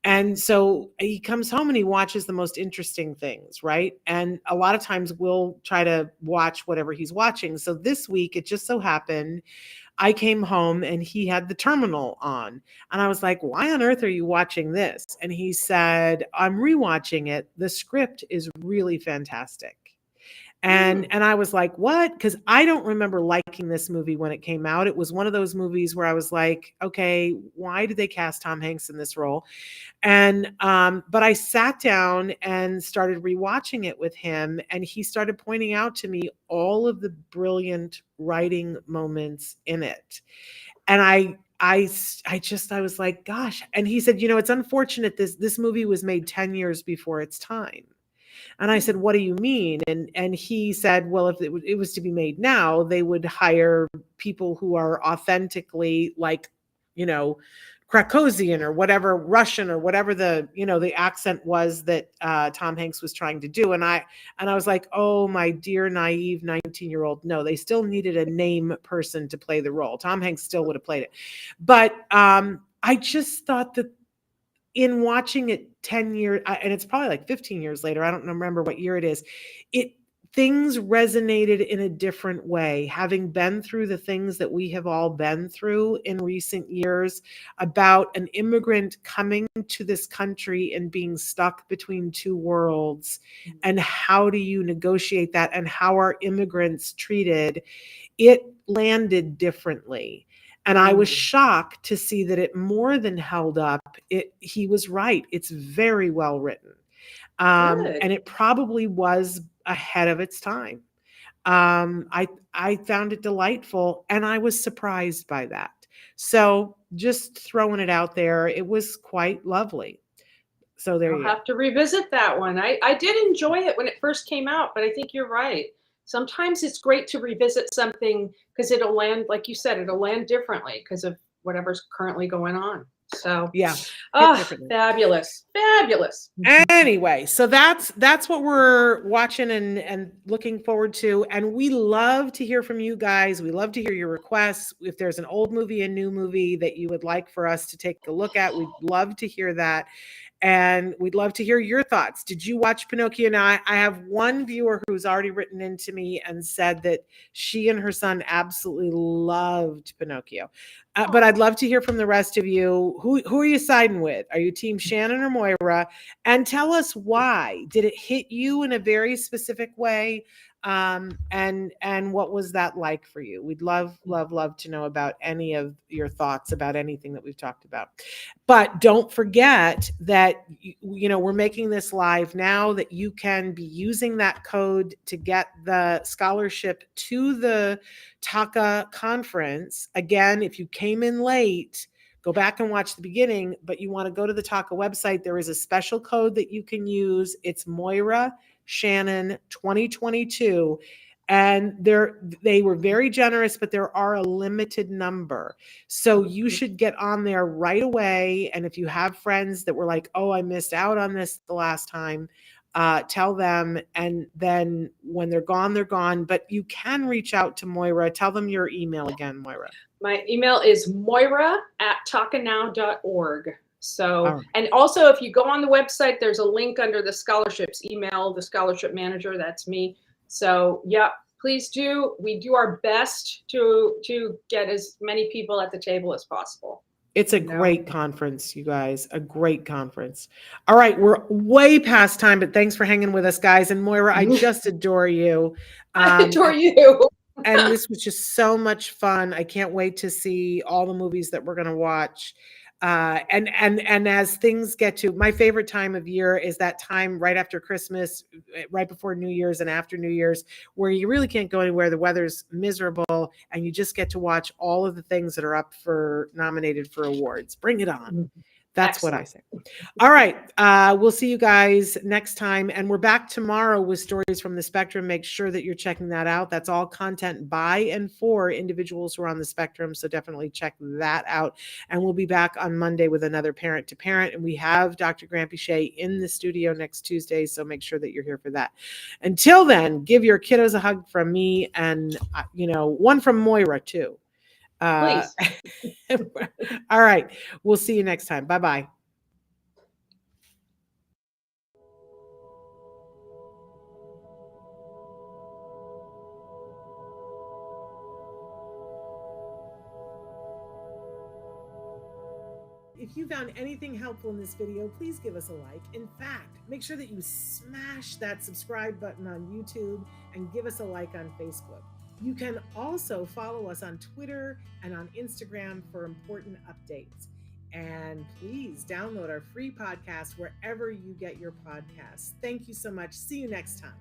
Speaker 1: And so he comes home and he watches the most interesting things, right? And a lot of times we'll try to watch whatever he's watching. So this week, it just so happened, I came home and he had The Terminal on. And I was like, why on earth are you watching this? And he said, I'm rewatching it. The script is really fantastic. And I was like, what? Because I don't remember liking this movie when it came out. It was one of those movies where I was like, okay, why did they cast Tom Hanks in this role? And but I sat down and started rewatching it with him, and he started pointing out to me all of the brilliant writing moments in it. And I was like, gosh. And he said, it's unfortunate this movie was made 10 years before its time. And I said, what do you mean? And he said, well, if it was to be made now, they would hire people who are authentically like, Krakosian or whatever, Russian or whatever the accent was that Tom Hanks was trying to do. And I was like, oh, my dear naive 19-year-old. No, they still needed a name person to play the role. Tom Hanks still would have played it. But I just thought that in watching it 10 years, and it's probably like 15 years later, I don't remember what year it is, things resonated in a different way, having been through the things that we have all been through in recent years about an immigrant coming to this country and being stuck between two worlds. And how do you negotiate that, and how are immigrants treated? It landed differently. And I was shocked to see that it more than held up. He was right. It's very well written. And it probably was ahead of its time. I found it delightful, and I was surprised by that. So just throwing it out there, it was quite lovely. So there you go.
Speaker 2: I'll have to revisit that one. I did enjoy it when it first came out, but I think you're right. Sometimes it's great to revisit something because it'll land, like you said, it'll land differently because of whatever's currently going on. So
Speaker 1: yeah.
Speaker 2: Fabulous.
Speaker 1: Anyway, so that's what we're watching and looking forward to. And we love to hear from you guys. We love to hear your requests. If there's an old movie, a new movie that you would like for us to take a look at, we'd love to hear that. And we'd love to hear your thoughts. Did you watch Pinocchio? Now, I have one viewer who's already written into me and said that she and her son absolutely loved Pinocchio. But I'd love to hear from the rest of you. Who are you siding with? Are you team Shannon or Moira? And tell us why. Did it hit you in a very specific way? And what was that like for you? We'd love to know about any of your thoughts about anything that we've talked about. But don't forget that, we're making this live now, that you can be using that code to get the scholarship to the Taca Conference. Again, if you came in late, go back and watch the beginning, but you want to go to the Taca website. There is a special code that you can use. It's Moira Shannon 2022. And they were very generous, but there are a limited number. So you should get on there right away. And if you have friends that were like, oh, I missed out on this the last time, tell them. And then when they're gone, they're gone. But you can reach out to Moira. Tell them your email again, Moira.
Speaker 2: My email is moira@tacanow.org. So,
Speaker 1: All right.
Speaker 2: and also if you go on the website, there's a link under the scholarships. Email the scholarship manager. That's me. So, yeah, please do. We do our best to get as many people at the table as possible.
Speaker 1: It's a great conference, you guys, a great conference. All right, we're way past time, but thanks for hanging with us, guys. And Moira, I just adore you.
Speaker 2: I adore you.
Speaker 1: And this was just so much fun. I can't wait to see all the movies that we're going to watch. And as things get to, my favorite time of year is that time right after Christmas, right before New Year's and after New Year's, where you really can't go anywhere. The weather's miserable and you just get to watch all of the things that are up for nominated for awards. Bring it on. That's
Speaker 2: Excellent.
Speaker 1: what I say. All right. We'll see you guys next time. And we're back tomorrow with Stories from the Spectrum. Make sure that you're checking that out. That's all content by and for individuals who are on the spectrum. So definitely check that out. And we'll be back on Monday with another Parent to Parent. And we have Dr. Grampy Shea in the studio next Tuesday. So make sure that you're here for that. Until then, give your kiddos a hug from me and, one from Moira too.
Speaker 2: Please.
Speaker 1: All right. We'll see you next time. Bye-bye. If you found anything helpful in this video, please give us a like. In fact, make sure that you smash that subscribe button on YouTube and give us a like on Facebook. You can also follow us on Twitter and on Instagram for important updates. And please download our free podcast wherever you get your podcasts. Thank you so much. See you next time.